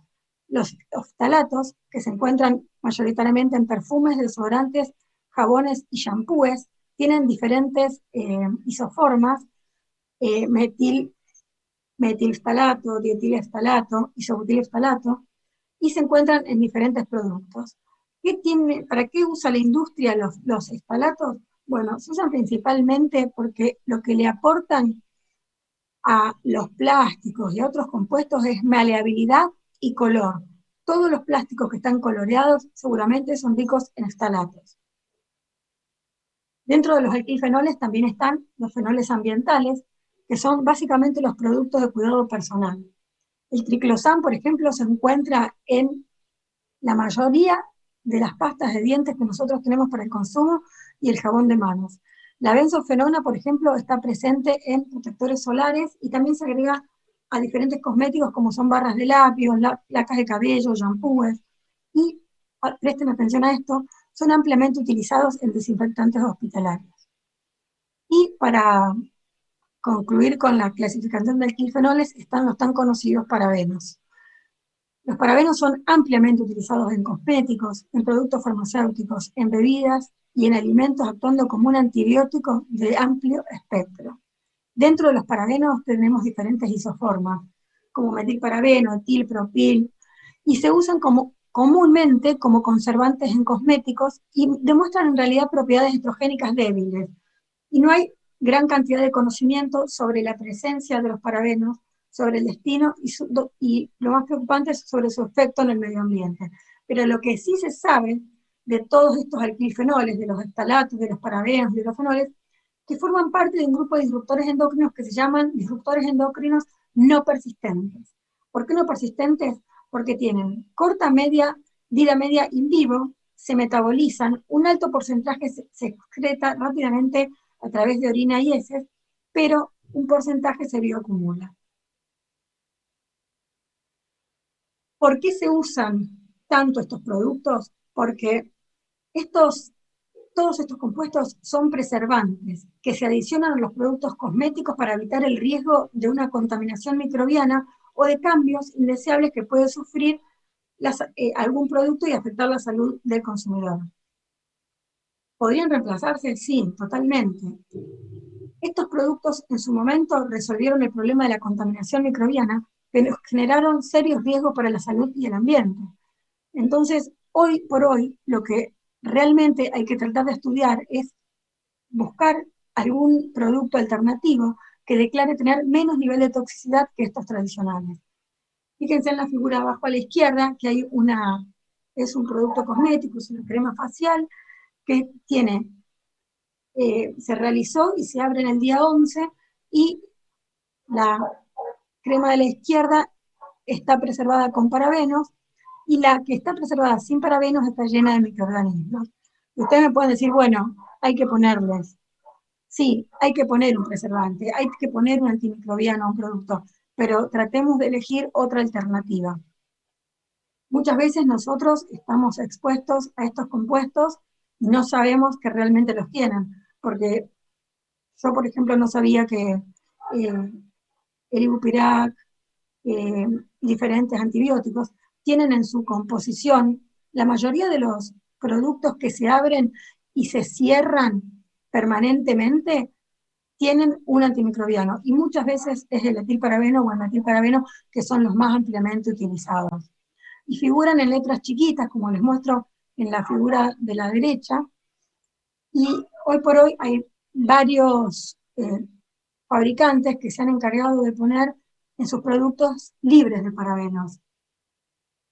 los oftalatos, que se encuentran mayoritariamente en perfumes, desodorantes, jabones y shampoos. Tienen diferentes isoformas, metilftalato, dietilftalato, isobutilftalato, y se encuentran en diferentes productos. ¿Para qué usa la industria los ftalatos? Bueno, se usan principalmente porque lo que le aportan a los plásticos y a otros compuestos es maleabilidad y color. Todos los plásticos que están coloreados seguramente son ricos en ftalatos. Dentro de los alquilfenoles también están los fenoles ambientales, que son básicamente los productos de cuidado personal. El triclosan, por ejemplo, se encuentra en la mayoría de las pastas de dientes que nosotros tenemos para el consumo y el jabón de manos. La benzofenona, por ejemplo, está presente en protectores solares y también se agrega a diferentes cosméticos como son barras de labios, lacas de cabello, shampoos. Y presten atención a esto, son ampliamente utilizados en desinfectantes hospitalarios. Y para concluir con la clasificación de alquilfenoles están los tan conocidos parabenos. Los parabenos son ampliamente utilizados en cosméticos, en productos farmacéuticos, en bebidas y en alimentos, actuando como un antibiótico de amplio espectro. Dentro de los parabenos tenemos diferentes isoformas, como metilparabeno, etil, propil, y se usan comúnmente como conservantes en cosméticos y demuestran en realidad propiedades estrogénicas débiles. Y no hay gran cantidad de conocimiento sobre la presencia de los parabenos, sobre el destino y lo más preocupante es sobre su efecto en el medio ambiente. Pero lo que sí se sabe de todos estos alquilfenoles, de los estalatos, de los parabenos, de los fenoles, que forman parte de un grupo de disruptores endocrinos que se llaman disruptores endocrinos no persistentes. ¿Por qué no persistentes? Porque tienen vida media in vivo, se metabolizan, un alto porcentaje se excreta rápidamente a través de orina y heces, pero un porcentaje se bioacumula. ¿Por qué se usan tanto estos productos? Porque todos estos compuestos son preservantes que se adicionan a los productos cosméticos para evitar el riesgo de una contaminación microbiana o de cambios indeseables que puede sufrir algún producto y afectar la salud del consumidor. ¿Podrían reemplazarse? Sí, totalmente. Estos productos en su momento resolvieron el problema de la contaminación microbiana, pero generaron serios riesgos para la salud y el ambiente. Entonces, hoy por hoy, lo que realmente hay que tratar de estudiar es buscar algún producto alternativo que declare tener menos nivel de toxicidad que estos tradicionales. Fíjense en la figura abajo a la izquierda que hay es un producto cosmético, es una crema facial que se realizó y se abre en el día 11 y la crema de la izquierda está preservada con parabenos y la que está preservada sin parabenos está llena de microorganismos. Ustedes me pueden decir, bueno, hay que ponerles. Sí, hay que poner un preservante, hay que poner un antimicrobiano a un producto, pero tratemos de elegir otra alternativa. Muchas veces nosotros estamos expuestos a estos compuestos y no sabemos que realmente los tienen, porque yo, por ejemplo, no sabía que el ibupirac, diferentes antibióticos, tienen en su composición la mayoría de los productos que se abren y se cierran permanentemente, tienen un antimicrobiano, y muchas veces es el etilparabeno o el metilparabeno, que son los más ampliamente utilizados. Y figuran en letras chiquitas, como les muestro en la figura de la derecha, y hoy por hoy hay varios fabricantes que se han encargado de poner en sus productos libres de parabenos,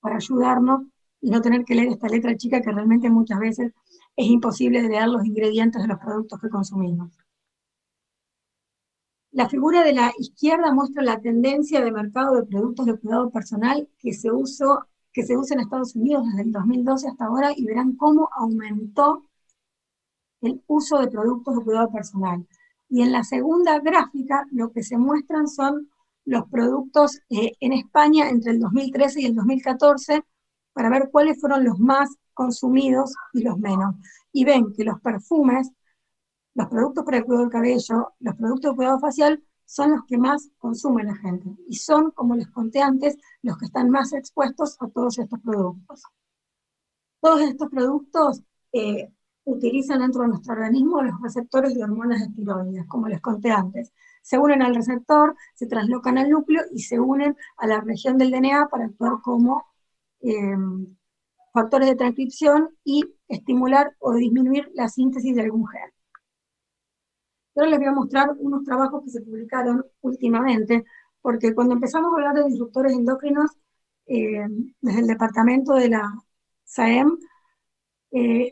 para ayudarnos y no tener que leer esta letra chica que realmente muchas veces es imposible de leer los ingredientes de los productos que consumimos. La figura de la izquierda muestra la tendencia de mercado de productos de cuidado personal que se usa en Estados Unidos desde el 2012 hasta ahora, y verán cómo aumentó el uso de productos de cuidado personal. Y en la segunda gráfica lo que se muestran son los productos en España entre el 2013 y el 2014, para ver cuáles fueron los más consumidos y los menos. Y ven que los perfumes, los productos para el cuidado del cabello, los productos de cuidado facial, son los que más consume la gente. Y son, como les conté antes, los que están más expuestos a todos estos productos. Todos estos productos utilizan dentro de nuestro organismo los receptores de hormonas esteroides, como les conté antes. Se unen al receptor, se translocan al núcleo y se unen a la región del DNA para actuar como factores de transcripción y estimular o disminuir la síntesis de algún gen. Ahora les voy a mostrar unos trabajos que se publicaron últimamente, porque cuando empezamos a hablar de disruptores endocrinos, desde el departamento de la SAEM,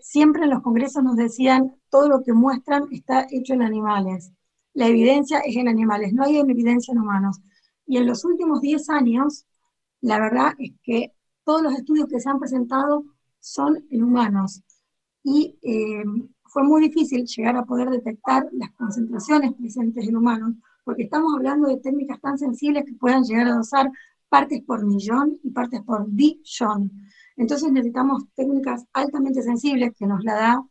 siempre en los congresos nos decían, todo lo que muestran está hecho en animales. la evidencia es en animales, no hay evidencia en humanos. Y en los últimos 10 años, la verdad es que todos los estudios que se han presentado son en humanos. Y fue muy difícil llegar a poder detectar las concentraciones presentes en humanos, porque estamos hablando de técnicas tan sensibles que puedan llegar a dosar partes por millón y partes por billón. Entonces necesitamos técnicas altamente sensibles que nos la da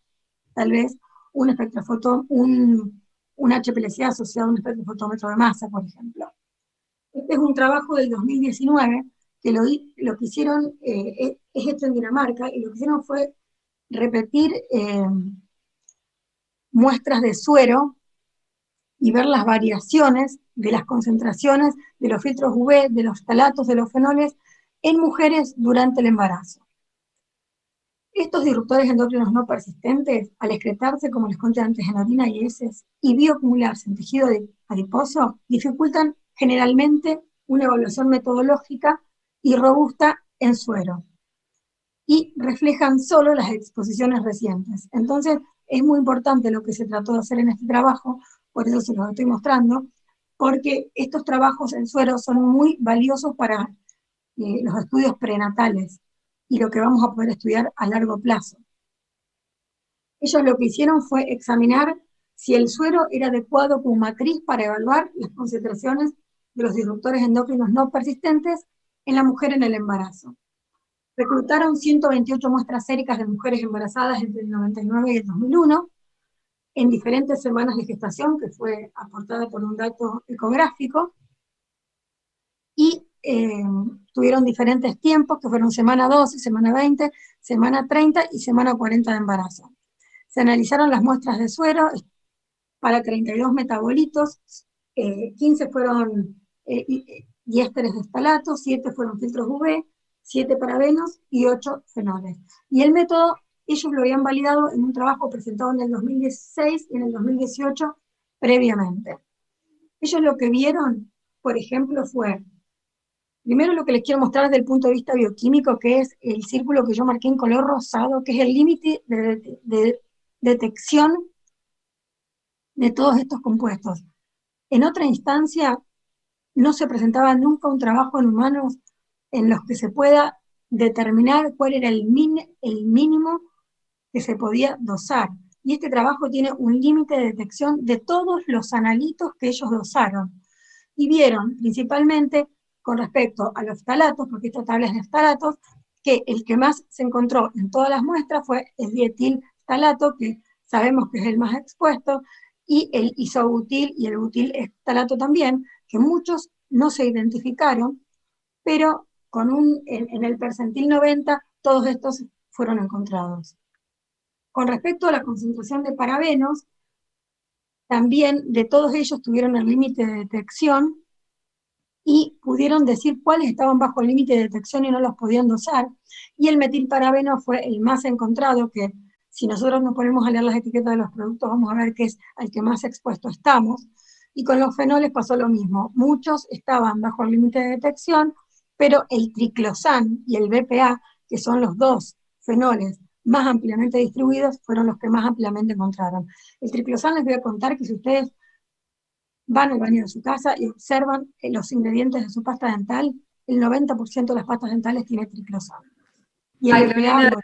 tal vez un espectrofoto, un HPLC asociado a un espectrofotómetro de masa, por ejemplo. Este es un trabajo del 2019 que lo que hicieron, es hecho en Dinamarca, y lo que hicieron fue repetir muestras de suero y ver las variaciones de las concentraciones de los filtros UV, de los ftalatos, de los fenoles en mujeres durante el embarazo. Estos disruptores endocrinos no persistentes, al excretarse, como les conté antes, en orina y heces, y bioacumularse en tejido adiposo, dificultan generalmente una evaluación metodológica y robusta en suero, y reflejan solo las exposiciones recientes. Entonces, es muy importante lo que se trató de hacer en este trabajo, por eso se los estoy mostrando, porque estos trabajos en suero son muy valiosos para los estudios prenatales y lo que vamos a poder estudiar a largo plazo. Ellos lo que hicieron fue examinar si el suero era adecuado como matriz para evaluar las concentraciones de los disruptores endocrinos no persistentes en la mujer en el embarazo. Reclutaron 128 muestras séricas de mujeres embarazadas entre el 99 y el 2001, en diferentes semanas de gestación, que fue aportada por un dato ecográfico, y tuvieron diferentes tiempos, que fueron semana 12, semana 20, semana 30 y semana 40 de embarazo. Se analizaron las muestras de suero para 32 metabolitos, 15 fueron diésteres de ftalato, 7 fueron filtros UV, 7 parabenos y 8 fenoles. Y el método, ellos lo habían validado en un trabajo presentado en el 2016 y en el 2018 previamente. Ellos lo que vieron, por ejemplo, fue, primero lo que les quiero mostrar desde el punto de vista bioquímico, que es el círculo que yo marqué en color rosado, que es el límite de detección de todos estos compuestos. En otra instancia, no se presentaba nunca un trabajo en humanos en los que se pueda determinar cuál era el mínimo que se podía dosar. Y este trabajo tiene un límite de detección de todos los analitos que ellos dosaron. Y vieron, principalmente con respecto a los ftalatos, porque esta tabla es de ftalatos, que el que más se encontró en todas las muestras fue el dietilftalato, que sabemos que es el más expuesto, y el isobutil y el butilftalato también, que muchos no se identificaron, pero en el percentil 90 todos estos fueron encontrados. Con respecto a la concentración de parabenos, también de todos ellos tuvieron el límite de detección y pudieron decir cuáles estaban bajo el límite de detección y no los podían dosar, y el metilparabeno fue el más encontrado, que si nosotros nos ponemos a leer las etiquetas de los productos vamos a ver que es al que más expuesto estamos, y con los fenoles pasó lo mismo, muchos estaban bajo el límite de detección, pero el triclosan y el BPA, que son los dos fenoles más ampliamente distribuidos, fueron los que más ampliamente encontraron. El triclosan, les voy a contar que si ustedes van al baño de su casa y observan los ingredientes de su pasta dental, el 90% de las pastas dentales tiene triclosan. Y Ay, el BPA,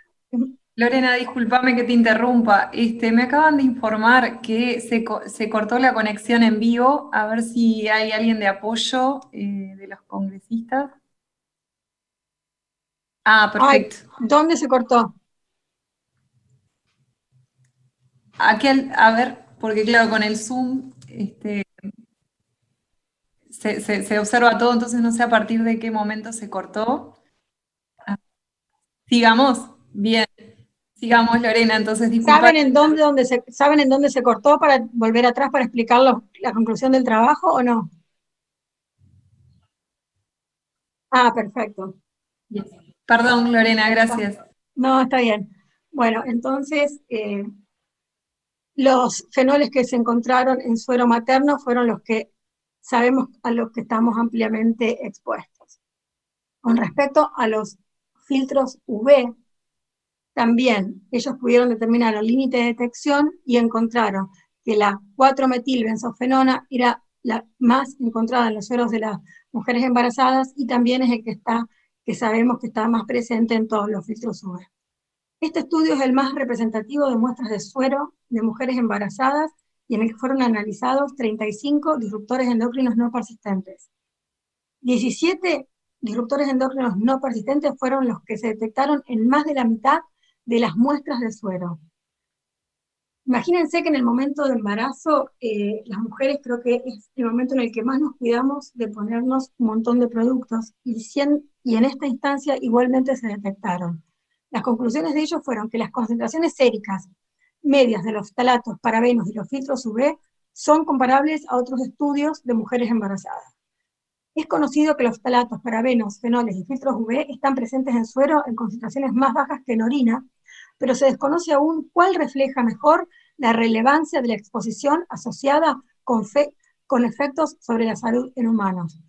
Lorena, discúlpame que te interrumpa. Me acaban de informar que se cortó la conexión en vivo. A ver si hay alguien de apoyo de los congresistas. Ah, ay, perfecto. ¿dónde se cortó? Aquí, a ver, porque claro, con el Zoom se observa todo, entonces no sé a partir de qué momento se cortó. Ah, sigamos, bien. Sigamos, Lorena, entonces disculpa. ¿Saben en dónde se cortó para volver atrás para explicar la conclusión del trabajo o no? Ah, perfecto. Perdón, Lorena, gracias. No, está bien. Bueno, entonces, los fenoles que se encontraron en suero materno fueron los que sabemos a los que estamos ampliamente expuestos. Con respecto a los filtros UV, también ellos pudieron determinar el límite de detección y encontraron que la 4-metilbenzofenona era la más encontrada en los sueros de las mujeres embarazadas y también es el que sabemos que está más presente en todos los filtros UV. Este estudio es el más representativo de muestras de suero de mujeres embarazadas y en el que fueron analizados 35 disruptores endocrinos no persistentes. 17 disruptores endocrinos no persistentes fueron los que se detectaron en más de la mitad de las muestras de suero. Imagínense que en el momento de embarazo, las mujeres creo que es el momento en el que más nos cuidamos de ponernos un montón de productos, y en esta instancia igualmente se detectaron. Las conclusiones de ellos fueron que las concentraciones séricas medias de los ftalatos, parabenos y los filtros UV son comparables a otros estudios de mujeres embarazadas. Es conocido que los ftalatos, parabenos, fenoles y filtros UV están presentes en suero en concentraciones más bajas que en orina, pero se desconoce aún cuál refleja mejor la relevancia de la exposición asociada con efectos sobre la salud en humanos.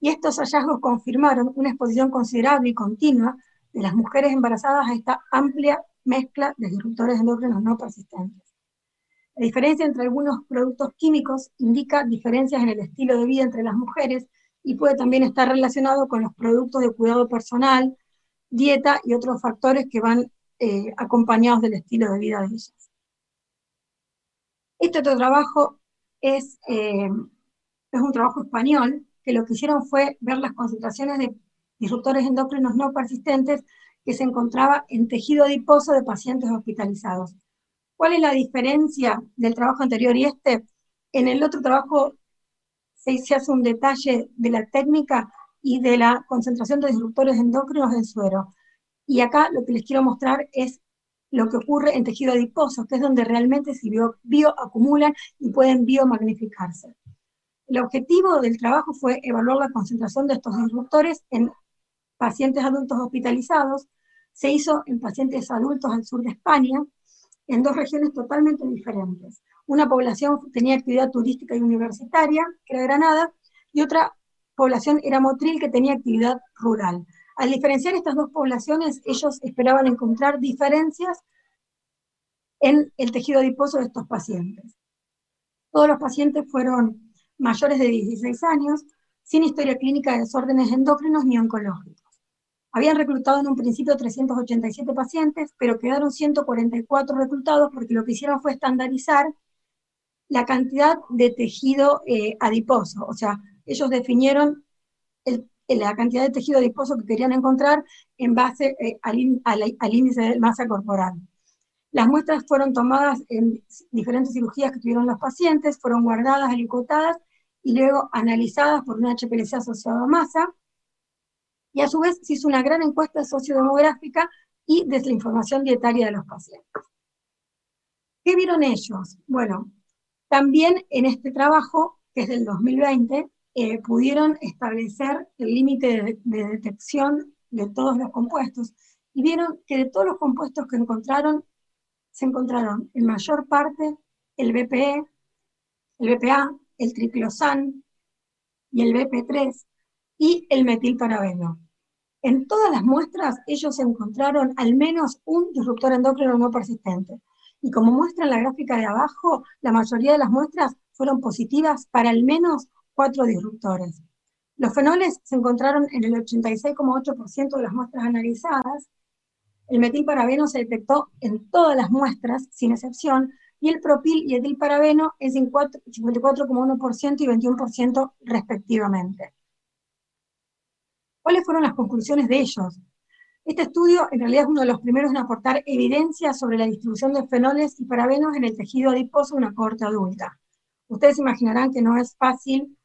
Y estos hallazgos confirmaron una exposición considerable y continua de las mujeres embarazadas a esta amplia mezcla de disruptores endocrinos no persistentes. La diferencia entre algunos productos químicos indica diferencias en el estilo de vida entre las mujeres y puede también estar relacionado con los productos de cuidado personal, dieta y otros factores que van acompañados del estilo de vida de ellas. Este otro trabajo es un trabajo español, que lo que hicieron fue ver las concentraciones de disruptores endocrinos no persistentes que se encontraba en tejido adiposo de pacientes hospitalizados. ¿Cuál es la diferencia del trabajo anterior y este? En el otro trabajo se hace un detalle de la técnica y de la concentración de disruptores endocrinos en suero. Y acá lo que les quiero mostrar es lo que ocurre en tejido adiposo, que es donde realmente se bioacumulan y pueden biomagnificarse. El objetivo del trabajo fue evaluar la concentración de estos disruptores en pacientes adultos hospitalizados. Se hizo en pacientes adultos al sur de España, en dos regiones totalmente diferentes. Una población tenía actividad turística y universitaria, que era Granada, y otra población era Motril, que tenía actividad rural. Al diferenciar estas dos poblaciones, ellos esperaban encontrar diferencias en el tejido adiposo de estos pacientes. Todos los pacientes fueron mayores de 16 años, sin historia clínica de desórdenes endocrinos ni oncológicos. Habían reclutado en un principio 387 pacientes, pero quedaron 144 reclutados porque lo que hicieron fue estandarizar la cantidad de tejido adiposo. O sea, ellos definieron la cantidad de tejido adiposo que querían encontrar en base al índice de masa corporal. Las muestras fueron tomadas en diferentes cirugías que tuvieron los pacientes, fueron guardadas, alicotadas y luego analizadas por un HPLC asociado a masa. Y a su vez se hizo una gran encuesta sociodemográfica y de la información dietaria de los pacientes. ¿Qué vieron ellos? Bueno, también en este trabajo, que es del 2020, pudieron establecer el límite de detección de todos los compuestos y vieron que de todos los compuestos que encontraron, se encontraron en mayor parte el BPE, el BPA, el triclosan y el BP3 y el metilparabeno. En todas las muestras ellos encontraron al menos un disruptor endocrino no persistente. Y como muestra en la gráfica de abajo, la mayoría de las muestras fueron positivas para al menos 4 disruptores. Los fenoles se encontraron en el 86,8% de las muestras analizadas. El metilparabeno se detectó en todas las muestras, sin excepción, y el propil y etilparabeno es 54,1% y 21% respectivamente. ¿Cuáles fueron las conclusiones de ellos? Este estudio en realidad es uno de los primeros en aportar evidencia sobre la distribución de fenoles y parabenos en el tejido adiposo de una cohorte adulta. Ustedes imaginarán que no es fácil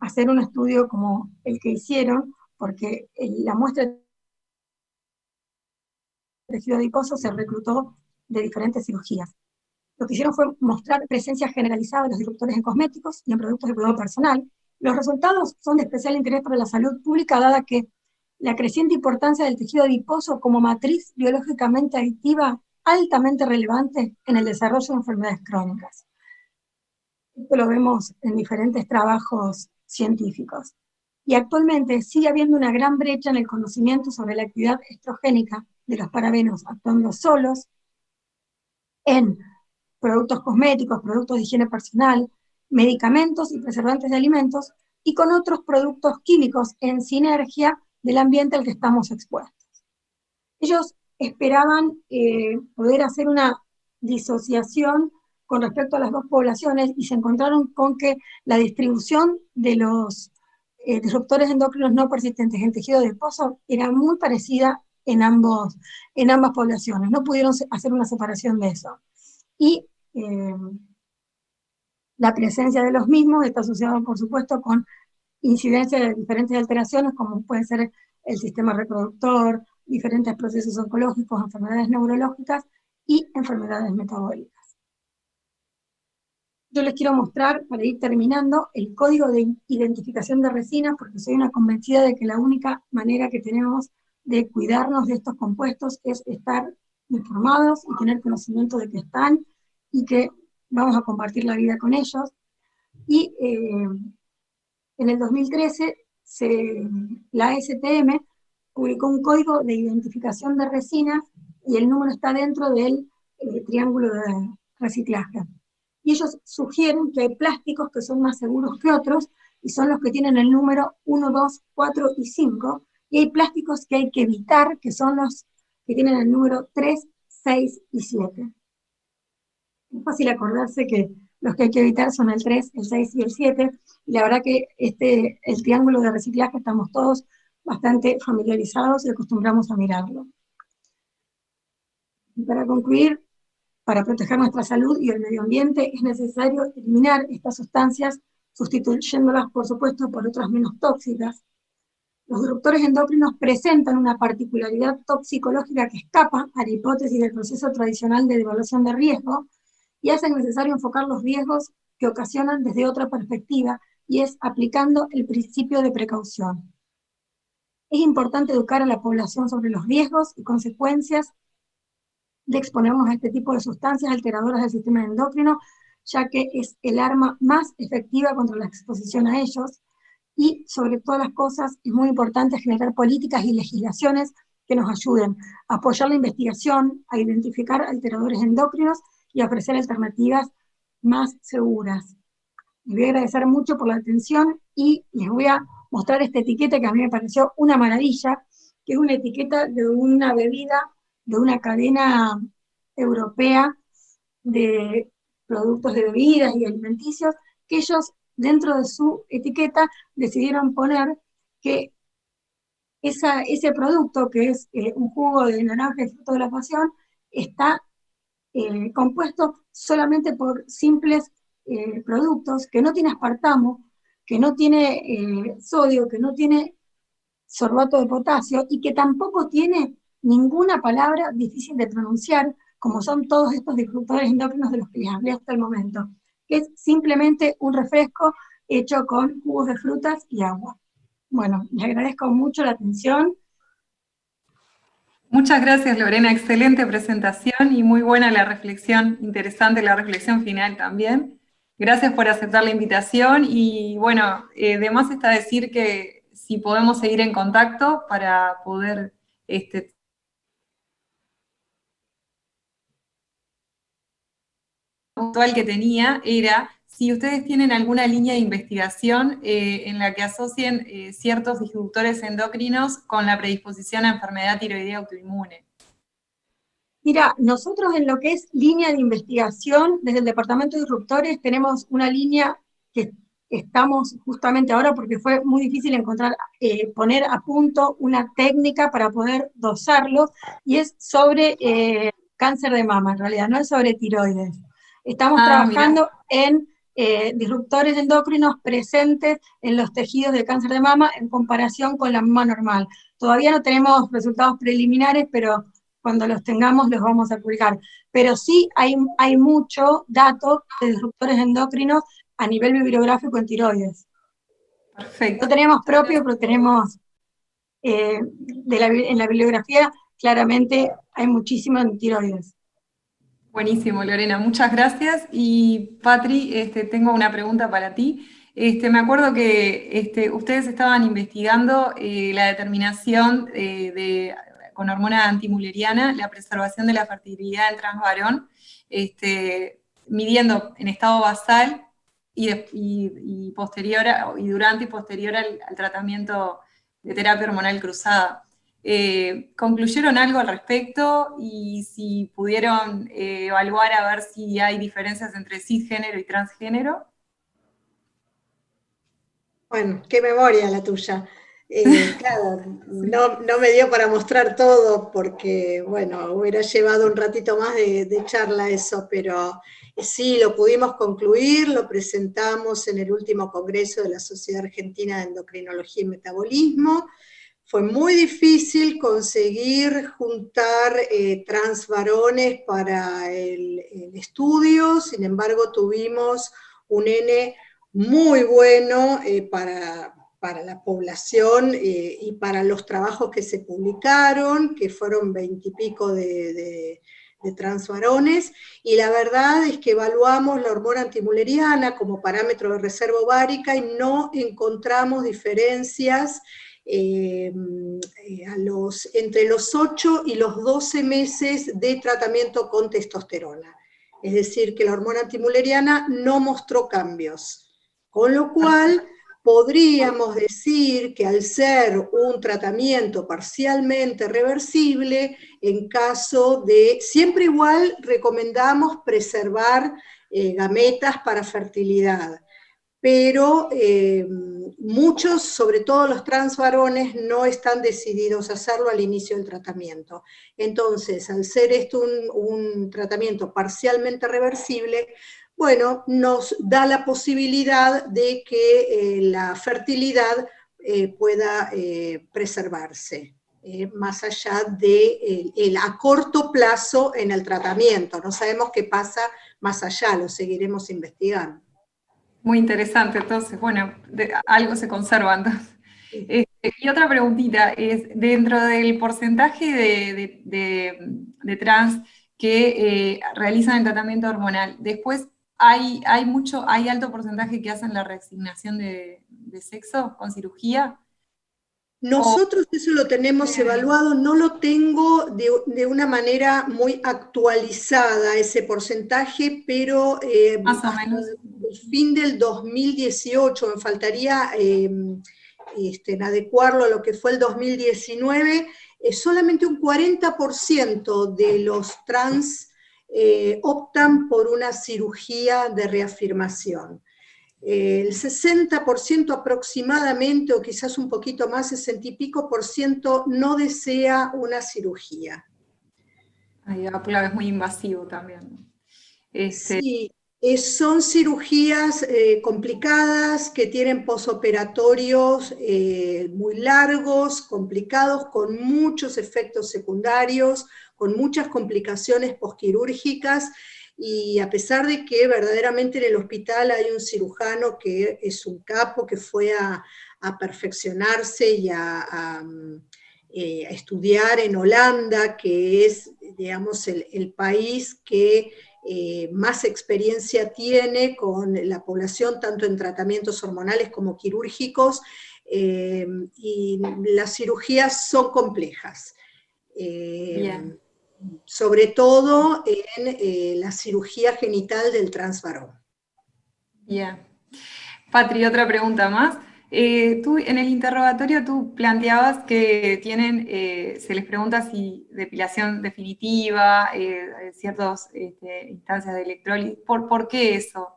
hacer un estudio como el que hicieron, porque la muestra de tejido adiposo se reclutó de diferentes cirugías. Lo que hicieron fue mostrar presencia generalizada de los disruptores en cosméticos y en productos de cuidado personal. Los resultados son de especial interés para la salud pública, dada que la creciente importancia del tejido adiposo como matriz biológicamente activa, altamente relevante en el desarrollo de enfermedades crónicas. Esto lo vemos en diferentes trabajos científicos. Y actualmente sigue habiendo una gran brecha en el conocimiento sobre la actividad estrogénica de los parabenos actuando solos en productos cosméticos, productos de higiene personal, medicamentos y preservantes de alimentos, y con otros productos químicos en sinergia del ambiente al que estamos expuestos. Ellos esperaban poder hacer una disociación con respecto a las dos poblaciones y se encontraron con que la distribución de los disruptores endocrinos no persistentes en tejido adiposo era muy parecida en ambas poblaciones. No pudieron hacer una separación de eso. Y la presencia de los mismos está asociada, por supuesto, con incidencia de diferentes alteraciones, como puede ser el sistema reproductor, diferentes procesos oncológicos, enfermedades neurológicas y enfermedades metabólicas. Yo les quiero mostrar, para ir terminando, el código de identificación de resinas, porque soy una convencida de que la única manera que tenemos de cuidarnos de estos compuestos es estar informados y tener conocimiento de que están y que vamos a compartir la vida con ellos. Y en el 2013, la ASTM publicó un código de identificación de resinas y el número está dentro del triángulo de reciclaje. Y ellos sugieren que hay plásticos que son más seguros que otros, y son los que tienen el número 1, 2, 4 y 5, y hay plásticos que hay que evitar, que son los que tienen el número 3, 6 y 7. Es fácil acordarse que los que hay que evitar son el 3, el 6 y el 7, y la verdad que el triángulo de reciclaje estamos todos bastante familiarizados y acostumbramos a mirarlo. Y para concluir, para proteger nuestra salud y el medio ambiente es necesario eliminar estas sustancias, sustituyéndolas, por supuesto, por otras menos tóxicas. Los disruptores endocrinos presentan una particularidad toxicológica que escapa a la hipótesis del proceso tradicional de evaluación de riesgo y hacen necesario enfocar los riesgos que ocasionan desde otra perspectiva, y es aplicando el principio de precaución. Es importante educar a la población sobre los riesgos y consecuencias de exponernos a este tipo de sustancias alteradoras del sistema endocrino, ya que es el arma más efectiva contra la exposición a ellos, y sobre todas las cosas es muy importante generar políticas y legislaciones que nos ayuden a apoyar la investigación, a identificar alteradores endocrinos y a ofrecer alternativas más seguras. Les voy a agradecer mucho por la atención y les voy a mostrar esta etiqueta que a mí me pareció una maravilla, que es una etiqueta de una bebida de una cadena europea de productos de bebidas y alimenticios, que ellos dentro de su etiqueta decidieron poner que ese producto, que es un jugo de naranja y fruto de la pasión, está compuesto solamente por simples productos, que no tiene aspartamo, que no tiene sodio, que no tiene sorbato de potasio, y que tampoco tiene ninguna palabra difícil de pronunciar, como son todos estos disruptores endocrinos de los que les hablé hasta el momento, que es simplemente un refresco hecho con jugos de frutas y agua. Bueno, les agradezco mucho la atención. Muchas gracias, Lorena, excelente presentación y muy buena la reflexión, interesante la reflexión final también. Gracias por aceptar la invitación y bueno, de más está decir que si podemos seguir en contacto para poder puntual que tenía era si ustedes tienen alguna línea de investigación en la que asocien ciertos disruptores endocrinos con la predisposición a enfermedad tiroidea autoinmune. Mira, nosotros en lo que es línea de investigación, desde el Departamento de Disruptores, tenemos una línea que estamos justamente ahora, porque fue muy difícil encontrar, poner a punto una técnica para poder dosarlo, y es sobre cáncer de mama, en realidad, no es sobre tiroides. Estamos trabajando en disruptores endocrinos presentes en los tejidos de cáncer de mama en comparación con la mama normal. Todavía no tenemos resultados preliminares, pero cuando los tengamos los vamos a publicar. Pero sí hay mucho dato de disruptores endocrinos a nivel bibliográfico en tiroides. Perfecto. No tenemos propio, pero tenemos en la bibliografía claramente hay muchísimo en tiroides. Buenísimo, Lorena, muchas gracias. Y Patri, tengo una pregunta para ti. Me acuerdo que ustedes estaban investigando la determinación con hormona antimulleriana, la preservación de la fertilidad en transvarón, midiendo en estado basal y posterior, y durante y posterior al tratamiento de terapia hormonal cruzada. ¿Concluyeron algo al respecto? Y si pudieron evaluar a ver si hay diferencias entre cisgénero y transgénero. Bueno, qué memoria la tuya. Claro, no me dio para mostrar todo porque, bueno, hubiera llevado un ratito más de charla eso, pero sí, lo pudimos concluir, lo presentamos en el último congreso de la Sociedad Argentina de Endocrinología y Metabolismo. Fue muy difícil conseguir juntar trans varones para el estudio, sin embargo tuvimos un N muy bueno para la población y para los trabajos que se publicaron, que fueron 20 y pico de trans varones, y la verdad es que evaluamos la hormona antimuleriana como parámetro de reserva ovárica y no encontramos diferencias entre los 8 y los 12 meses de tratamiento con testosterona. Es decir, que la hormona antimuleriana no mostró cambios. Con lo cual, podríamos decir que al ser un tratamiento parcialmente reversible, en caso de, siempre igual recomendamos preservar gametas para fertilidad, pero muchos, sobre todo los trans varones, no están decididos a hacerlo al inicio del tratamiento. Entonces, al ser esto un tratamiento parcialmente reversible, bueno, nos da la posibilidad de que la fertilidad pueda preservarse, más allá de a corto plazo en el tratamiento. No sabemos qué pasa más allá, lo seguiremos investigando. Muy interesante, entonces, bueno, algo se conserva entonces. Y otra preguntita es, dentro del porcentaje de trans que realizan el tratamiento hormonal, después hay alto porcentaje que hacen la reasignación de sexo con cirugía. Nosotros eso lo tenemos evaluado, no lo tengo de una manera muy actualizada ese porcentaje, pero Más o menos. el fin del 2018, me faltaría adecuarlo a lo que fue el 2019, solamente un 40% de los trans optan por una cirugía de reafirmación. El 60% aproximadamente, o quizás un poquito más, 60 y pico por ciento, no desea una cirugía. Claro, es muy invasivo también. Sí, son cirugías complicadas, que tienen posoperatorios muy largos, complicados, con muchos efectos secundarios, con muchas complicaciones posquirúrgicas, y a pesar de que verdaderamente en el hospital hay un cirujano que es un capo, que fue a perfeccionarse y a estudiar en Holanda, que es, digamos, el país que más experiencia tiene con la población, tanto en tratamientos hormonales como quirúrgicos, y las cirugías son complejas. Bien. Sobre todo en la cirugía genital del trans varón. Bien. Patri, otra pregunta más. Tú en el interrogatorio tú planteabas que tienen, se les pregunta si depilación definitiva, ciertas instancias de electrólisis. ¿Por qué eso?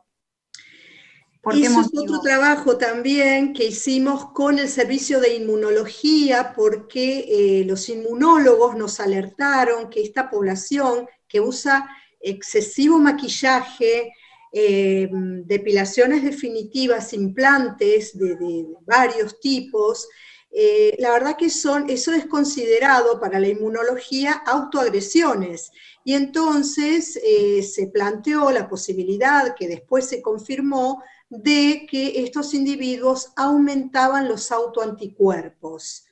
¿Por qué Eso es motivo? otro trabajo también que hicimos con el servicio de inmunología, porque los inmunólogos nos alertaron que esta población que usa excesivo maquillaje, depilaciones definitivas, implantes de varios tipos, la verdad que eso es considerado para la inmunología autoagresiones. Y entonces se planteó la posibilidad, que después se confirmó, de que estos individuos aumentaban los autoanticuerpos.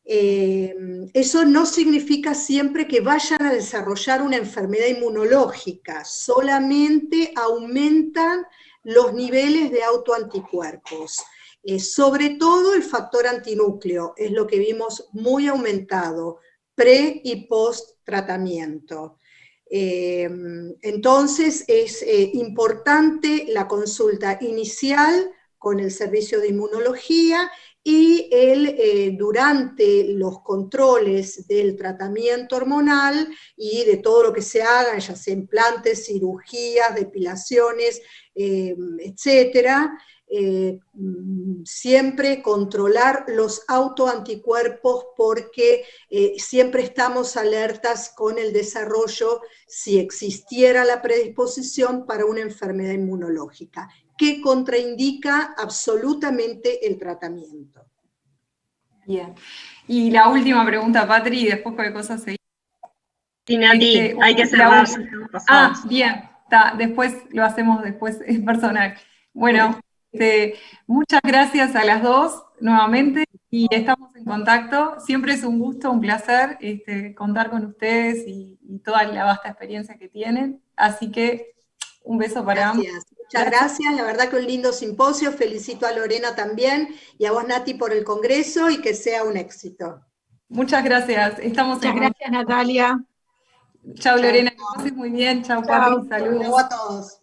Eso no significa siempre que vayan a desarrollar una enfermedad inmunológica, solamente aumentan los niveles de autoanticuerpos. Sobre todo el factor antinúcleo es lo que vimos muy aumentado, pre y post tratamiento. Entonces es importante la consulta inicial con el servicio de inmunología y durante los controles del tratamiento hormonal y de todo lo que se haga, ya sea implantes, cirugías, depilaciones, etcétera, siempre controlar los autoanticuerpos porque siempre estamos alertas con el desarrollo si existiera la predisposición para una enfermedad inmunológica, que contraindica absolutamente el tratamiento. Bien. Y la última pregunta, Patri, y después cualquier cosa seguimos. Sí, Nati, hay que cerrar. Bien, después lo hacemos después en personal. Bueno, muchas gracias a las dos nuevamente y estamos en contacto. Siempre es un gusto, un placer contar con ustedes y toda la vasta experiencia que tienen. Así que un beso para ambos. Muchas gracias, la verdad que un lindo simposio. Felicito a Lorena también y a vos, Nati, por el congreso y que sea un éxito. Muchas gracias. Muchas gracias, Natalia. Chao, Lorena, que pases muy bien. Chao, Patri. Saludos. Chao a todos.